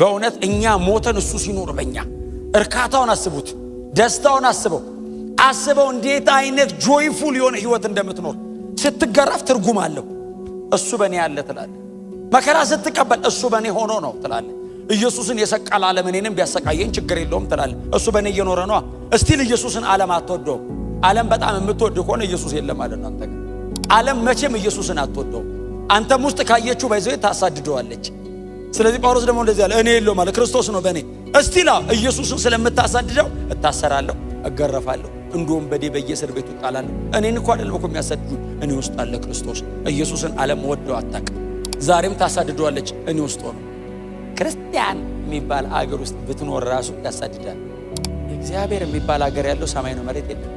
በእውነት እኛ ሞተን እሱ ሲኖር በእኛ እርካታውን አስቡት፣ ደስታውን አስበው እንዴት አይነት ጆይፉል የሆነ ህይወት እንደምትኖር። ስትገረፍ ትርጉም አለው። እሱ በእኔ ያለ ትላለህ። መከራ ስትቀበል እሱ በእኔ ሆኖ ነው ትላለህ። ኢየሱስን የሰቀለ ዓለም እኔንም ቢያሰቃየኝ ችግር የለውም ትላለህ። እሱ በእኔ እየኖረ ነው። እስቲል ኢየሱስን ዓለም አትወደው። ዓለም በጣም የምትወድ ከሆነ ኢየሱስ የለም ማለት ነው። አንተ ግን ዓለም መቼም ኢየሱስን አትወደው። አንተም ውስጥ ካየችው ባይዘው ታሳድደዋለች። ስለዚህ ጳውሎስ ደግሞ እንደዚህ ያለ እኔ የለው ማለት ክርስቶስ ነው በእኔ። እስቲላ ኢየሱስን ስለምታሳድደው እታሰራለሁ፣ እገረፋለሁ፣ እንደውም በየእስር ቤቱ እጣላለሁ። እኔን እኮ አይደለም እኮ የሚያሳድዱ፣ እኔ ውስጥ አለ ክርስቶስ። ኢየሱስን ዓለም ወደው አታውቅም። ዛሬም ታሳድደዋለች እኔ ውስጥ ሆኖ። ክርስቲያን የሚባል አገር ውስጥ ብትኖር ራሱ ያሳድዳል። እግዚአብሔር የሚባል አገር ያለው ሰማይ ነው፣ መሬት የለም።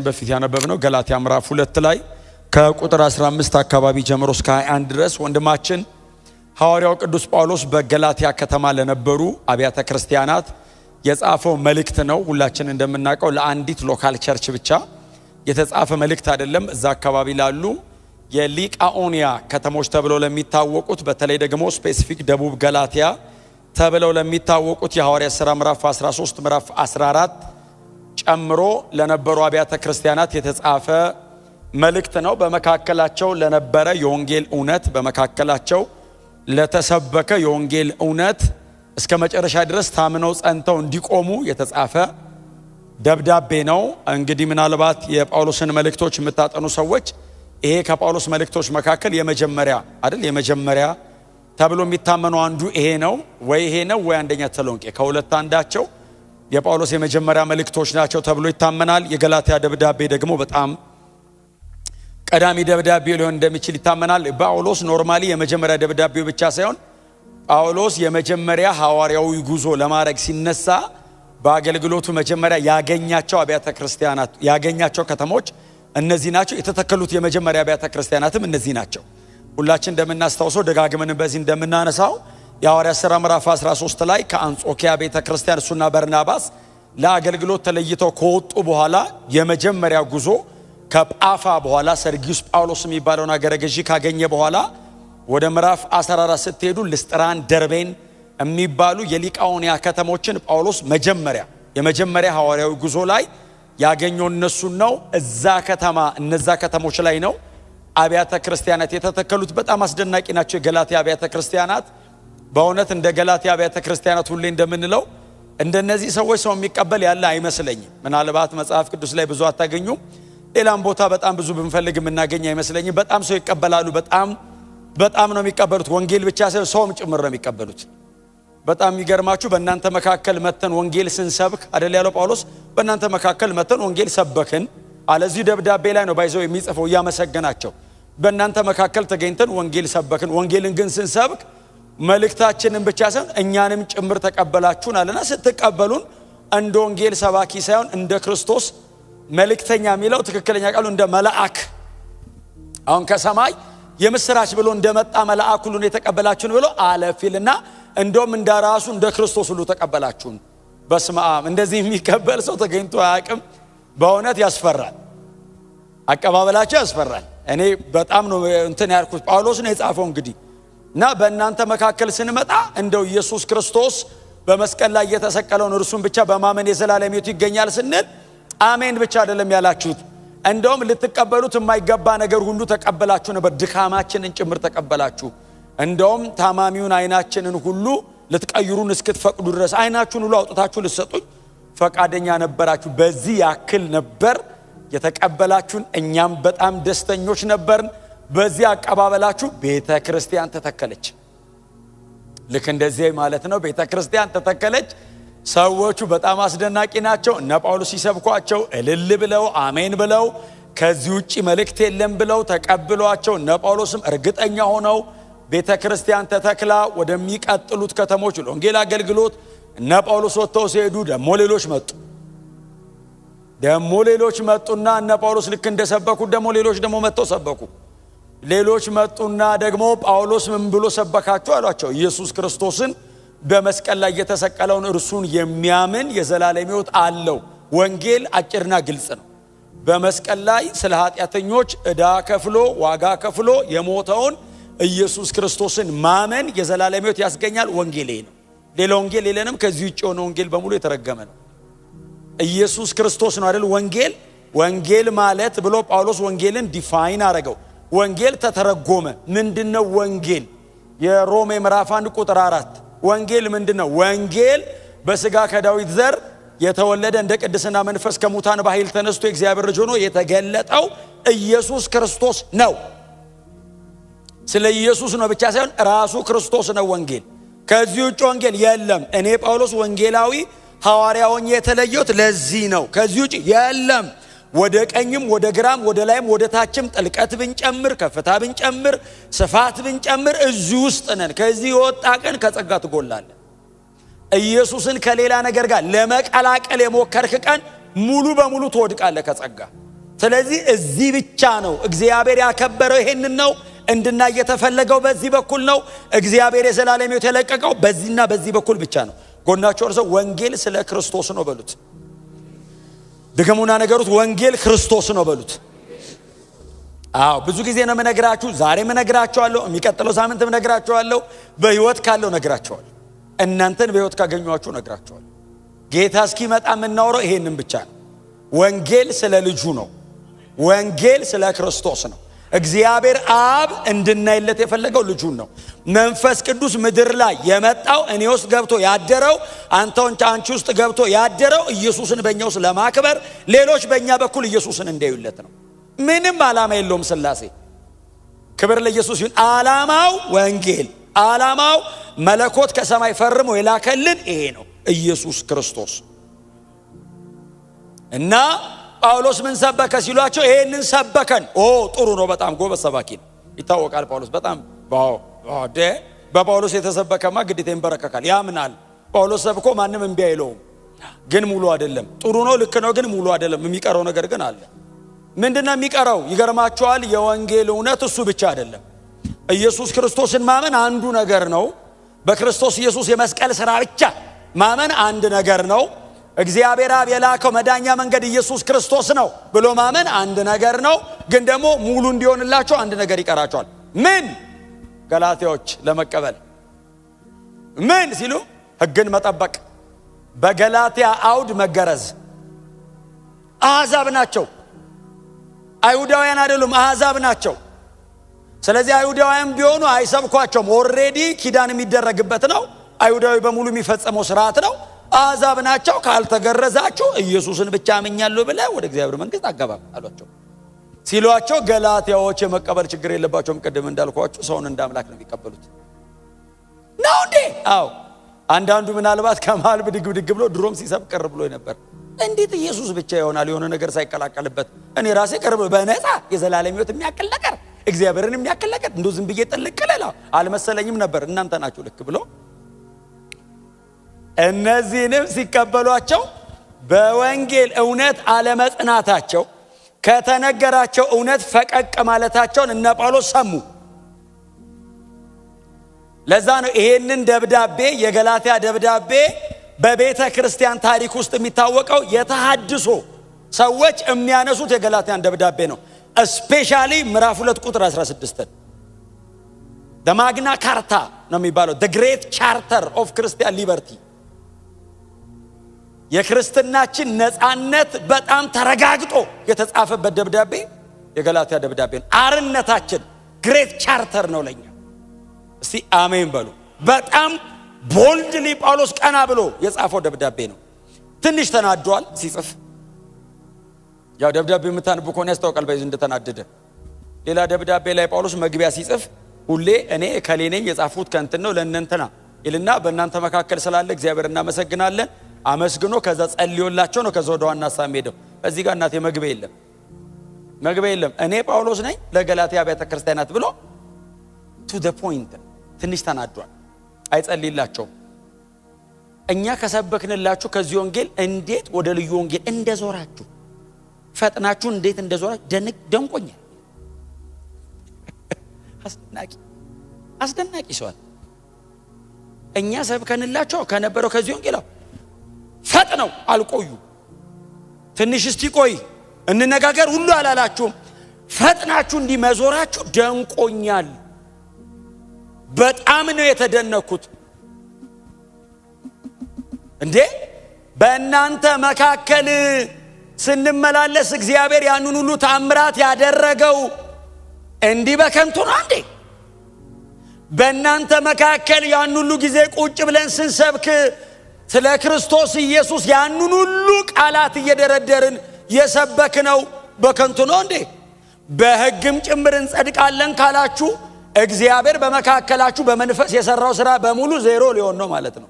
በፊት ያነበብነው ገላትያ ምዕራፍ 2 ላይ ከቁጥር 15 አካባቢ ጀምሮ እስከ 21 ድረስ ወንድማችን ሐዋርያው ቅዱስ ጳውሎስ በገላትያ ከተማ ለነበሩ አብያተ ክርስቲያናት የጻፈው መልእክት ነው። ሁላችን እንደምናውቀው ለአንዲት ሎካል ቸርች ብቻ የተጻፈ መልእክት አይደለም። እዛ አካባቢ ላሉ የሊቃኦኒያ ከተሞች ተብለው ለሚታወቁት፣ በተለይ ደግሞ ስፔሲፊክ ደቡብ ገላትያ ተብለው ለሚታወቁት የሐዋርያት ሥራ ምዕራፍ 13 ምዕራፍ 14 ጨምሮ ለነበሩ አብያተ ክርስቲያናት የተጻፈ መልእክት ነው። በመካከላቸው ለነበረ የወንጌል እውነት፣ በመካከላቸው ለተሰበከ የወንጌል እውነት እስከ መጨረሻ ድረስ ታምነው ጸንተው እንዲቆሙ የተጻፈ ደብዳቤ ነው። እንግዲህ ምናልባት የጳውሎስን መልእክቶች የምታጠኑ ሰዎች ይሄ ከጳውሎስ መልእክቶች መካከል የመጀመሪያ አይደል? የመጀመሪያ ተብሎ የሚታመነው አንዱ ይሄ ነው። ወይ ይሄ ነው ወይ አንደኛ ተሰሎንቄ፣ ከሁለት አንዳቸው የጳውሎስ የመጀመሪያ መልእክቶች ናቸው ተብሎ ይታመናል። የገላትያ ደብዳቤ ደግሞ በጣም ቀዳሚ ደብዳቤ ሊሆን እንደሚችል ይታመናል። ጳውሎስ ኖርማሊ የመጀመሪያ ደብዳቤው ብቻ ሳይሆን ጳውሎስ የመጀመሪያ ሐዋርያዊ ጉዞ ለማድረግ ሲነሳ በአገልግሎቱ መጀመሪያ ያገኛቸው አብያተ ክርስቲያናት ያገኛቸው ከተሞች እነዚህ ናቸው። የተተከሉት የመጀመሪያ አብያተ ክርስቲያናትም እነዚህ ናቸው። ሁላችን እንደምናስታውሰው ደጋግመን በዚህ እንደምናነሳው የሐዋርያት ሥራ ምዕራፍ 13 ላይ ከአንጾኪያ ቤተ ክርስቲያን እሱና በርናባስ ለአገልግሎት ተለይተው ከወጡ በኋላ የመጀመሪያ ጉዞ ከጳፋ በኋላ ሰርጊዩስ ጳውሎስ የሚባለውን አገረ ገዢ ካገኘ በኋላ ወደ ምዕራፍ 14 ስትሄዱ ልስጥራን፣ ደርቤን የሚባሉ የሊቃኦኒያ ከተሞችን ጳውሎስ የመጀመሪያ ሐዋርያዊ ጉዞ ላይ ያገኘው እነሱን ነው። እነዛ ከተሞች ላይ ነው አብያተ ክርስቲያናት የተተከሉት። በጣም አስደናቂ ናቸው የገላትያ አብያተ ክርስቲያናት። በእውነት እንደ ገላትያ አብያተ ክርስቲያናት ሁሌ እንደምንለው እንደነዚህ ሰዎች ሰው የሚቀበል ያለ አይመስለኝም። ምናልባት መጽሐፍ ቅዱስ ላይ ብዙ አታገኙም። ሌላም ቦታ በጣም ብዙ ብንፈልግ የምናገኝ አይመስለኝም። በጣም ሰው ይቀበላሉ። በጣም ነው የሚቀበሉት። ወንጌል ብቻ ሳይሆን ሰውም ጭምር ነው የሚቀበሉት። በጣም የሚገርማችሁ በእናንተ መካከል መተን ወንጌል ስንሰብክ አይደል ያለው ጳውሎስ፣ በእናንተ መካከል መተን ወንጌል ሰበክን አለዚህ ደብዳቤ ላይ ነው ባይዘው የሚጽፈው እያመሰገናቸው። በእናንተ መካከል ተገኝተን ወንጌል ሰበክን። ወንጌልን ግን ስንሰብክ መልእክታችንን ብቻ ሳይሆን እኛንም ጭምር ተቀበላችሁን አለና፣ ስትቀበሉን እንደ ወንጌል ሰባኪ ሳይሆን እንደ ክርስቶስ መልእክተኛ የሚለው ትክክለኛ ቃሉ እንደ መልአክ፣ አሁን ከሰማይ የምስራች ብሎ እንደመጣ መልአክ ሁሉ የተቀበላችሁን ብሎ አለፊልና እንደውም እንደራሱ እንደ ክርስቶስ ሁሉ ተቀበላችሁን። በስመ አብ! እንደዚህ የሚቀበል ሰው ተገኝቶ አያውቅም። በእውነት ያስፈራል። አቀባበላቸው ያስፈራል። እኔ በጣም ነው እንትን ያልኩት። ጳውሎስ ነው የጻፈው እንግዲህ እና በእናንተ መካከል ስንመጣ እንደው ኢየሱስ ክርስቶስ በመስቀል ላይ የተሰቀለውን እርሱን ብቻ በማመን የዘላለም ሕይወት ይገኛል ስንል አሜን ብቻ አይደለም ያላችሁት፣ እንደውም ልትቀበሉት የማይገባ ነገር ሁሉ ተቀበላችሁ ነበር። ድካማችንን ጭምር ተቀበላችሁ። እንደውም ታማሚውን አይናችንን ሁሉ ልትቀይሩን እስክትፈቅዱ ድረስ አይናችሁን ሁሉ አውጥታችሁ ልትሰጡኝ ፈቃደኛ ነበራችሁ። በዚህ ያክል ነበር የተቀበላችሁን። እኛም በጣም ደስተኞች ነበርን። በዚህ አቀባበላችሁ ቤተ ክርስቲያን ተተከለች። ልክ እንደዚህ ማለት ነው። ቤተ ክርስቲያን ተተከለች። ሰዎቹ በጣም አስደናቂ ናቸው። እነ ጳውሎስ ሲሰብኳቸው እልል ብለው አሜን ብለው ከዚህ ውጪ መልእክት የለም ብለው ተቀብሏቸው፣ እነ ጳውሎስም እርግጠኛ ሆነው ቤተ ክርስቲያን ተተክላ ወደሚቀጥሉት ከተሞች ለወንጌል አገልግሎት እነ ጳውሎስ ወጥተው ሲሄዱ ደሞ ሌሎች መጡና እነ ጳውሎስ ልክ እንደሰበኩ ደሞ ሌሎች ደሞ መጥተው ሰበኩ። ሌሎች መጡና ደግሞ ጳውሎስ ምን ብሎ ሰበካቸው አሏቸው። ኢየሱስ ክርስቶስን በመስቀል ላይ የተሰቀለውን እርሱን የሚያምን የዘላለም ሕይወት አለው። ወንጌል አጭርና ግልጽ ነው። በመስቀል ላይ ስለ ኃጢአተኞች ዕዳ ከፍሎ ዋጋ ከፍሎ የሞተውን ኢየሱስ ክርስቶስን ማመን የዘላለም ሕይወት ያስገኛል። ወንጌል ነው። ሌላ ወንጌል የለንም። ከዚህ ውጪ የሆነ ወንጌል በሙሉ የተረገመ ነው። ኢየሱስ ክርስቶስ ነው አይደል ወንጌል። ወንጌል ማለት ብሎ ጳውሎስ ወንጌልን ዲፋይን አረገው። ወንጌል ተተረጎመ። ምንድነው ወንጌል? የሮሜ ምዕራፍ 1 ቁጥር 4 ወንጌል ምንድነው? ወንጌል በስጋ ከዳዊት ዘር የተወለደ እንደ ቅድስና መንፈስ ከሙታን በኃይል ተነስቶ የእግዚአብሔር ልጅ ሆኖ የተገለጠው ኢየሱስ ክርስቶስ ነው። ስለ ኢየሱስ ነው ብቻ ሳይሆን ራሱ ክርስቶስ ነው ወንጌል። ከዚህ ውጭ ወንጌል የለም። እኔ ጳውሎስ ወንጌላዊ ሐዋርያውን የተለየሁት ለዚህ ነው። ከዚህ ውጭ የለም። ወደ ቀኝም ወደ ግራም ወደ ላይም ወደ ታችም ጥልቀት ብንጨምር ከፍታ ብንጨምር ስፋት ብንጨምር እዚህ ውስጥ ነን። ከዚህ ወጣ ቀን ከጸጋ ትጎላለህ። ኢየሱስን ከሌላ ነገር ጋር ለመቀላቀል የሞከርክ ቀን ሙሉ በሙሉ ትወድቃለህ ከጸጋ። ስለዚህ እዚህ ብቻ ነው እግዚአብሔር ያከበረው። ይሄንን ነው እንድናይ የተፈለገው። በዚህ በኩል ነው እግዚአብሔር የዘላለም ሕይወት የለቀቀው። በዚህና በዚህ በኩል ብቻ ነው። ጎናቸው እርሰው ወንጌል ስለ ክርስቶስ ነው በሉት። ድገሙና ነገሩት። ወንጌል ክርስቶስ ነው በሉት። አዎ ብዙ ጊዜ ነው መነግራችሁ። ዛሬም እነግራችኋለሁ፣ የሚቀጥለው ሳምንትም እነግራችኋለሁ፣ በህይወት ካለው እነግራችኋለሁ፣ እናንተን በህይወት ካገኟችሁ እነግራችኋለሁ። ጌታ እስኪመጣ የምናወራው ይሄንን ብቻ ነው። ወንጌል ስለ ልጁ ነው። ወንጌል ስለ ክርስቶስ ነው። እግዚአብሔር አብ እንድናይለት የፈለገው ልጁን ነው። መንፈስ ቅዱስ ምድር ላይ የመጣው እኔ ውስጥ ገብቶ ያደረው አንቺ ውስጥ ገብቶ ያደረው ኢየሱስን በእኛ ውስጥ ለማክበር ሌሎች በእኛ በኩል ኢየሱስን እንዲያዩለት ነው። ምንም ዓላማ የለውም ሥላሴ። ክብር ለኢየሱስ ይሁን። ዓላማው ወንጌል፣ ዓላማው መለኮት ከሰማይ ፈርሞ የላከልን ይሄ ነው ኢየሱስ ክርስቶስ። እና ጳውሎስ ምን ሰበከ ሲሏቸው ይሄንን ሰበከን። ጥሩ ነው፣ በጣም ጎበዝ ሰባኪ ነው፣ ይታወቃል ጳውሎስ በጣም በጳውሎስ የተሰበከማ ግዴታ ይንበረከካል፣ ያምናል። ጳውሎስ ሰብኮ ማንም እምቢ አይለውም። ግን ሙሉ አይደለም። ጥሩ ነው፣ ልክ ነው፣ ግን ሙሉ አይደለም። የሚቀረው ነገር ግን አለ። ምንድነው የሚቀረው? ይገርማችኋል። የወንጌል እውነት እሱ ብቻ አይደለም። ኢየሱስ ክርስቶስን ማመን አንዱ ነገር ነው። በክርስቶስ ኢየሱስ የመስቀል ሥራ ብቻ ማመን አንድ ነገር ነው። እግዚአብሔር አብ የላከው መዳኛ መንገድ ኢየሱስ ክርስቶስ ነው ብሎ ማመን አንድ ነገር ነው። ግን ደግሞ ሙሉ እንዲሆንላቸው አንድ ነገር ይቀራቸዋል። ምን? ገላትያዎች ለመቀበል ምን ሲሉ ሕግን መጠበቅ፣ በገላትያ አውድ መገረዝ። አሕዛብ ናቸው፣ አይሁዳውያን አይደሉም፣ አሕዛብ ናቸው። ስለዚህ አይሁዳውያን ቢሆኑ አይሰብኳቸውም። ኦሬዲ ኪዳን የሚደረግበት ነው። አይሁዳዊ በሙሉ የሚፈጸመው ሥርዓት ነው። አሕዛብ ናቸው። ካልተገረዛችሁ ኢየሱስን ብቻ አምኛለሁ ብለህ ወደ እግዚአብሔር መንግሥት አገባም አሏቸው። ሲሏቸው ገላትያዎች የመቀበል ችግር የለባቸውም። ቅድም እንዳልኳችሁ ሰውን እንደ አምላክ ነው የሚቀበሉት ነው እንዴ? አዎ። አንዳንዱ ምናልባት ከመሃል ብድግ ብሎ ድሮም ሲሰብ ቅር ብሎ ነበር። እንዴት ኢየሱስ ብቻ ይሆናል የሆነ ነገር ሳይቀላቀልበት? እኔ ራሴ ቅርብ በነፃ የዘላለም ሕይወት የሚያክል ነገር እግዚአብሔርን የሚያክል ነገር እንደው ዝም ብዬ ጥልቅለላ አልመሰለኝም ነበር። እናንተ ናችሁ ልክ ብሎ እነዚህንም ሲቀበሏቸው በወንጌል እውነት አለመጽናታቸው ከተነገራቸው እውነት ፈቀቅ ማለታቸውን እነ ጳውሎስ ሰሙ። ለዛ ነው ይሄንን ደብዳቤ የገላትያ ደብዳቤ በቤተ ክርስቲያን ታሪክ ውስጥ የሚታወቀው የተሐድሶ ሰዎች የሚያነሱት የገላትያን ደብዳቤ ነው። እስፔሻሊ ምዕራፍ 2 ቁጥር 16 the magna carta ነው የሚባለው the great charter of Christian liberty የክርስትናችን ነፃነት በጣም ተረጋግጦ የተጻፈበት ደብዳቤ የገላትያ ደብዳቤ ነው። አርነታችን ግሬት ቻርተር ነው ለኛ። እስቲ አሜን በሉ። በጣም ቦልድሊ ጳውሎስ ቀና ብሎ የጻፈው ደብዳቤ ነው። ትንሽ ተናዷል ሲጽፍ። ያው ደብዳቤ የምታነቡ ከሆነ ያስታውቃል በዚህ እንደተናደደ። ሌላ ደብዳቤ ላይ ጳውሎስ መግቢያ ሲጽፍ ሁሌ እኔ ከሌነኝ የጻፉት ከንትን ነው ለእናንተና ይልና በእናንተ መካከል ስላለ እግዚአብሔር እናመሰግናለን አመስግኖ ከዛ ጸልዮላቸው ነው ከዛ ወደ ዋና ሐሳብ ሄደው። እዚህ ጋር እናቴ መግቢያ የለም እኔ ጳውሎስ ነኝ ለገላትያ ቤተ ክርስቲያናት ብሎ to the point ትንሽ ተናዷል። አይጸልይላቸው። እኛ ከሰበክንላችሁ ከዚህ ወንጌል እንዴት ወደ ልዩ ወንጌል እንደዞራችሁ ፈጥናችሁ እንዴት እንደዞራችሁ ደንቆኛል። አስደናቂ ሰው እኛ ሰብከንላቸው ከነበረው ከዚህ ወንጌል ፈጥነው አልቆዩ። ትንሽ እስቲ ቆይ እንነጋገር ሁሉ አላላችሁም። ፈጥናችሁ እንዲመዞራችሁ ደንቆኛል። በጣም ነው የተደነኩት። እንዴ በእናንተ መካከል ስንመላለስ እግዚአብሔር ያንን ሁሉ ተአምራት ያደረገው እንዲህ በከንቱ ነው እንዴ? በእናንተ መካከል ያንን ሁሉ ጊዜ ቁጭ ብለን ስንሰብክ ስለ ክርስቶስ ኢየሱስ ያንን ሁሉ ቃላት እየደረደርን የሰበክነው በከንቱ ነው እንዴ? በሕግም ጭምር እንጸድቃለን ካላችሁ እግዚአብሔር በመካከላችሁ በመንፈስ የሰራው ሥራ በሙሉ ዜሮ ሊሆን ነው ማለት ነው።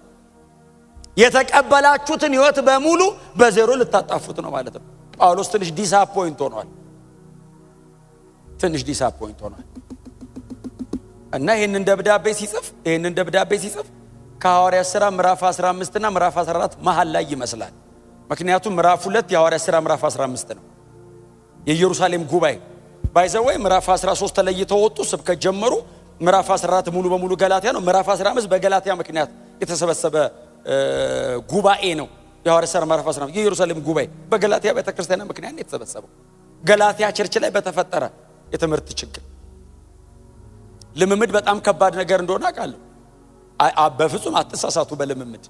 የተቀበላችሁትን ሕይወት በሙሉ በዜሮ ልታጣፉት ነው ማለት ነው። ጳውሎስ ትንሽ ዲስአፖይንት ሆኗል እና ይሄንን ደብዳቤ ሲጽፍ ከሐዋርያት ሥራ ምዕራፍ 15 እና ምዕራፍ 14 መሃል ላይ ይመስላል። ምክንያቱም ምዕራፍ 2 የሐዋርያት ሥራ ምዕራፍ 15 ነው። የኢየሩሳሌም ጉባኤ ባይዘወይ ምዕራፍ 13 ተለይተው ወጡ፣ ስብከት ጀመሩ። ምዕራፍ 14 ሙሉ በሙሉ ገላትያ ነው። ምዕራፍ 15 በገላትያ ምክንያት የተሰበሰበ ጉባኤ ነው። የሐዋርያት ሥራ ምዕራፍ 15 የኢየሩሳሌም ጉባኤ በገላትያ ቤተክርስቲያን ምክንያት የተሰበሰበው ገላትያ ቸርች ላይ በተፈጠረ የትምህርት ችግር። ልምምድ በጣም ከባድ ነገር እንደሆነ አውቃለሁ። በፍጹም አትሳሳቱ በልምምድ።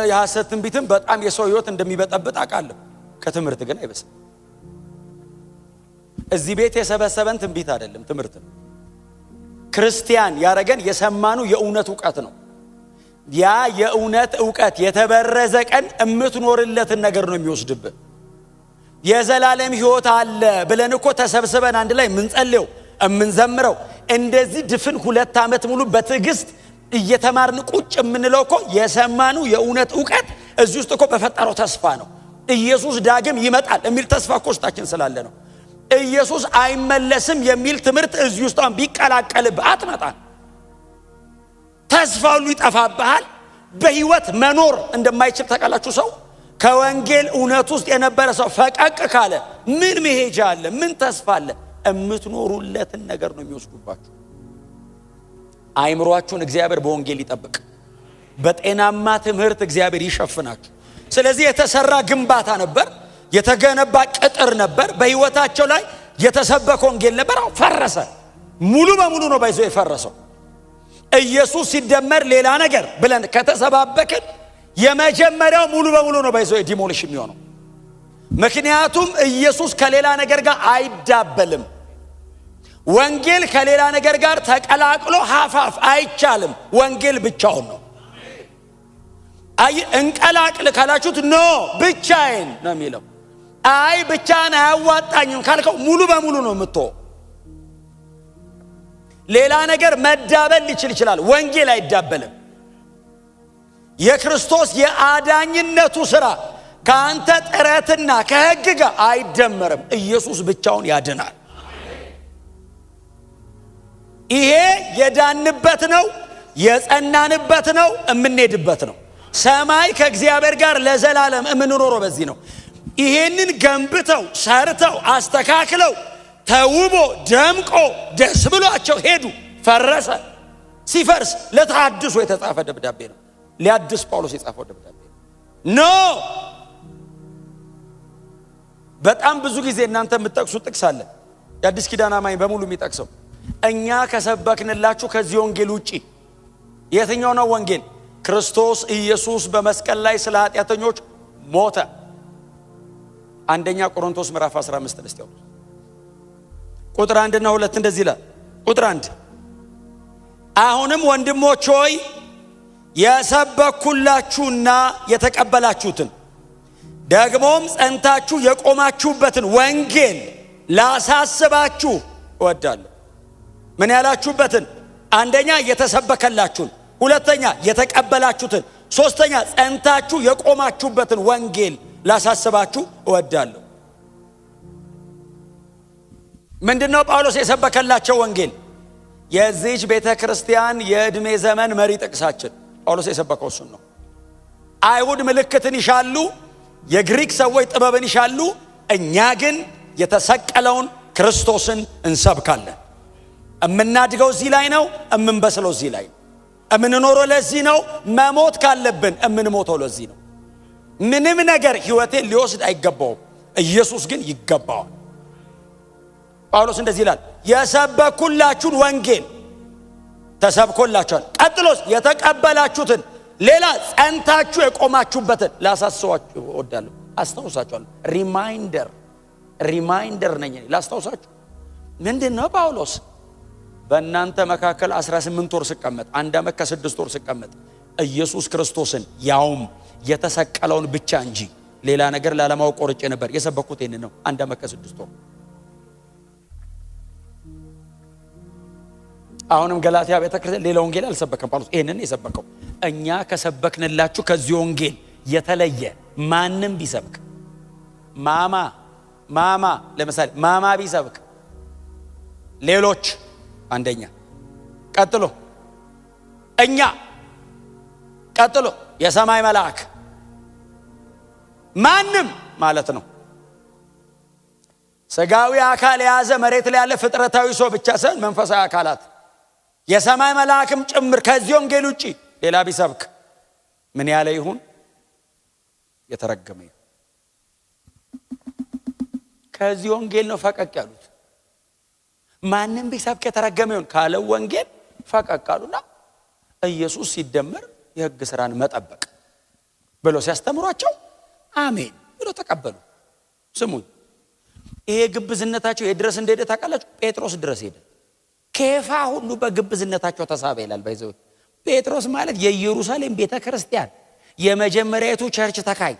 የሐሰት ትንቢትም በጣም የሰው ሕይወት እንደሚበጠብጥ አውቃለሁ። ከትምህርት ግን አይበስም። እዚህ ቤት የሰበሰበን ትንቢት አይደለም፣ ትምህርት ነው። ክርስቲያን ያረገን የሰማኑ የእውነት ዕውቀት ነው። ያ የእውነት ዕውቀት የተበረዘ ቀን እምትኖርለትን ነገር ነው የሚወስድብህ። የዘላለም ሕይወት አለ ብለን እኮ ተሰብስበን አንድ ላይ ምንጸልየው እምንዘምረው እንደዚህ ድፍን 2 ዓመት ሙሉ በትዕግስት እየተማርን ቁጭ የምንለው እኮ የሰማኑ የእውነት ዕውቀት እዚህ ውስጥ እኮ በፈጠረው ተስፋ ነው። ኢየሱስ ዳግም ይመጣል የሚል ተስፋ እኮ ውስጣችን ስላለ ነው። ኢየሱስ አይመለስም የሚል ትምህርት እዚህ ውስጥ ቢቀላቀልብህ አትመጣም። ተስፋ ሁሉ ይጠፋብሃል። በህይወት መኖር እንደማይችል ታውቃላችሁ። ሰው ከወንጌል እውነት ውስጥ የነበረ ሰው ፈቀቅ ካለ ምን መሄጃ አለ? ምን ተስፋ አለ? እምትኖሩለትን ነገር ነው የሚወስዱባችሁ። አይምሮአችሁን እግዚአብሔር በወንጌል ይጠብቅ። በጤናማ ትምህርት እግዚአብሔር ይሸፍናችሁ። ስለዚህ የተሰራ ግንባታ ነበር፣ የተገነባ ቅጥር ነበር። በህይወታቸው ላይ የተሰበከ ወንጌል ነበር። ፈረሰ። ሙሉ በሙሉ ነው ባይዘው የፈረሰው። ኢየሱስ ሲደመር ሌላ ነገር ብለን ከተሰባበክን የመጀመሪያው ሙሉ በሙሉ ነው ባይዘው ዲሞሊሽ የሚሆነው። ምክንያቱም ኢየሱስ ከሌላ ነገር ጋር አይዳበልም። ወንጌል ከሌላ ነገር ጋር ተቀላቅሎ ሐፋፍ አይቻልም። ወንጌል ብቻውን ነው። አይ እንቀላቅል ካላችሁት ኖ ብቻዬን ነው የሚለው። አይ ብቻን አያዋጣኝም ካልከው ሙሉ በሙሉ ነው የምትተው። ሌላ ነገር መዳበል ይችላል፣ ወንጌል አይዳበልም። የክርስቶስ የአዳኝነቱ ሥራ ካንተ ጥረትና ከሕግ ጋር አይደመርም። ኢየሱስ ብቻውን ያድናል። ይሄ የዳንበት ነው፣ የጸናንበት ነው፣ እምንሄድበት ነው። ሰማይ ከእግዚአብሔር ጋር ለዘላለም እምንኖረው በዚህ ነው። ይሄንን ገንብተው ሰርተው አስተካክለው ተውቦ ደምቆ ደስ ብሏቸው ሄዱ። ፈረሰ። ሲፈርስ ለተሐድሶ የተጻፈ ደብዳቤ ነው። ሊያድስ ጳውሎስ የጻፈው ደብዳቤ ኖ። በጣም ብዙ ጊዜ እናንተ የምትጠቅሱ ጥቅስ አለ፣ የአዲስ ኪዳን አማኝ በሙሉ የሚጠቅሰው እኛ ከሰበክንላችሁ ከዚህ ወንጌል ውጪ የትኛው ነው ወንጌል? ክርስቶስ ኢየሱስ በመስቀል ላይ ስለ ኃጢአተኞች ሞተ። አንደኛ ቆሮንቶስ ምዕራፍ 15 ለስቲያው ቁጥር 1 እና 2 እንደዚህ ይላል። ቁጥር 1 አሁንም ወንድሞች ሆይ የሰበኩላችሁና የተቀበላችሁትን ደግሞም ጸንታችሁ የቆማችሁበትን ወንጌል ላሳስባችሁ እወዳለሁ። ምን ያላችሁበትን? አንደኛ የተሰበከላችሁን፣ ሁለተኛ የተቀበላችሁትን፣ ሶስተኛ ጸንታችሁ የቆማችሁበትን ወንጌል ላሳስባችሁ እወዳለሁ። ምንድነው ጳውሎስ የሰበከላቸው ወንጌል? የዚህች ቤተክርስቲያን የዕድሜ ዘመን መሪ ጥቅሳችን ጳውሎስ የሰበከው እሱን ነው። አይሁድ ምልክትን ይሻሉ፣ የግሪክ ሰዎች ጥበብን ይሻሉ፣ እኛ ግን የተሰቀለውን ክርስቶስን እንሰብካለን። እምናድገው እዚህ ላይ ነው፣ እምንበስለው እዚህ ላይ ነው። እምንኖረው ለዚህ ነው፣ መሞት ካለብን እምንሞተው ለዚህ ነው። ምንም ነገር ህይወቴን ሊወስድ አይገባውም፣ ኢየሱስ ግን ይገባዋል። ጳውሎስ እንደዚህ ይላል፣ የሰበኩላችሁን ወንጌል ተሰብኮላችኋል። ቀጥሎስ የተቀበላችሁትን ሌላ ጸንታችሁ የቆማችሁበትን ላሳስባችሁ እወዳለሁ፣ አስታውሳችኋለሁ። ሪማይንደር ነኝ ላስታውሳችሁ። ምንድነው ጳውሎስ በእናንተ መካከል 18 ወር ሲቀመጥ 1 ዓመት ከ6 ወር ሲቀመጥ ኢየሱስ ክርስቶስን ያውም የተሰቀለውን ብቻ እንጂ ሌላ ነገር ላለማወቅ ቆርጬ ነበር። የሰበኩት ይሄን ነው። 1 ዓመት ከ6 ወር አሁንም ገላትያ ቤተክርስቲያን ሌላ ወንጌል አልሰበከም ጳውሎስ። ይሄንን የሰበከው እኛ ከሰበክንላችሁ ከዚህ ወንጌል የተለየ ማንም ቢሰብክ ማማ ለምሳሌ ማማ ቢሰብክ ሌሎች አንደኛ ቀጥሎ እኛ ቀጥሎ የሰማይ መልአክ ማንም ማለት ነው። ስጋዊ አካል የያዘ መሬት ላይ ያለ ፍጥረታዊ ሰው ብቻ ሳይሆን መንፈሳዊ አካላት የሰማይ መልአክም ጭምር ከዚህ ወንጌል ውጪ ሌላ ቢሰብክ ምን ያለ ይሁን? የተረገመ ይሁን። ከዚህ ወንጌል ነው ፈቀቅ ያሉት። ማንም ቢሰብክ የተረገመ ይሁን ካለ ወንጌል ፈቀቅ አሉና ኢየሱስ ሲደመር የሕግ ስራን መጠበቅ ብሎ ሲያስተምሯቸው አሜን ብሎ ተቀበሉ። ስሙኝ፣ ይሄ ግብዝነታቸው የድረስ እንደሄደ ታውቃላችሁ? ጴጥሮስ ድረስ ሄደ። ኬፋ ሁሉ በግብዝነታቸው ተሳበ ይላል። ባይዘው ጴጥሮስ ማለት የኢየሩሳሌም ቤተክርስቲያን የመጀመሪያቱ ቸርች ተካይ።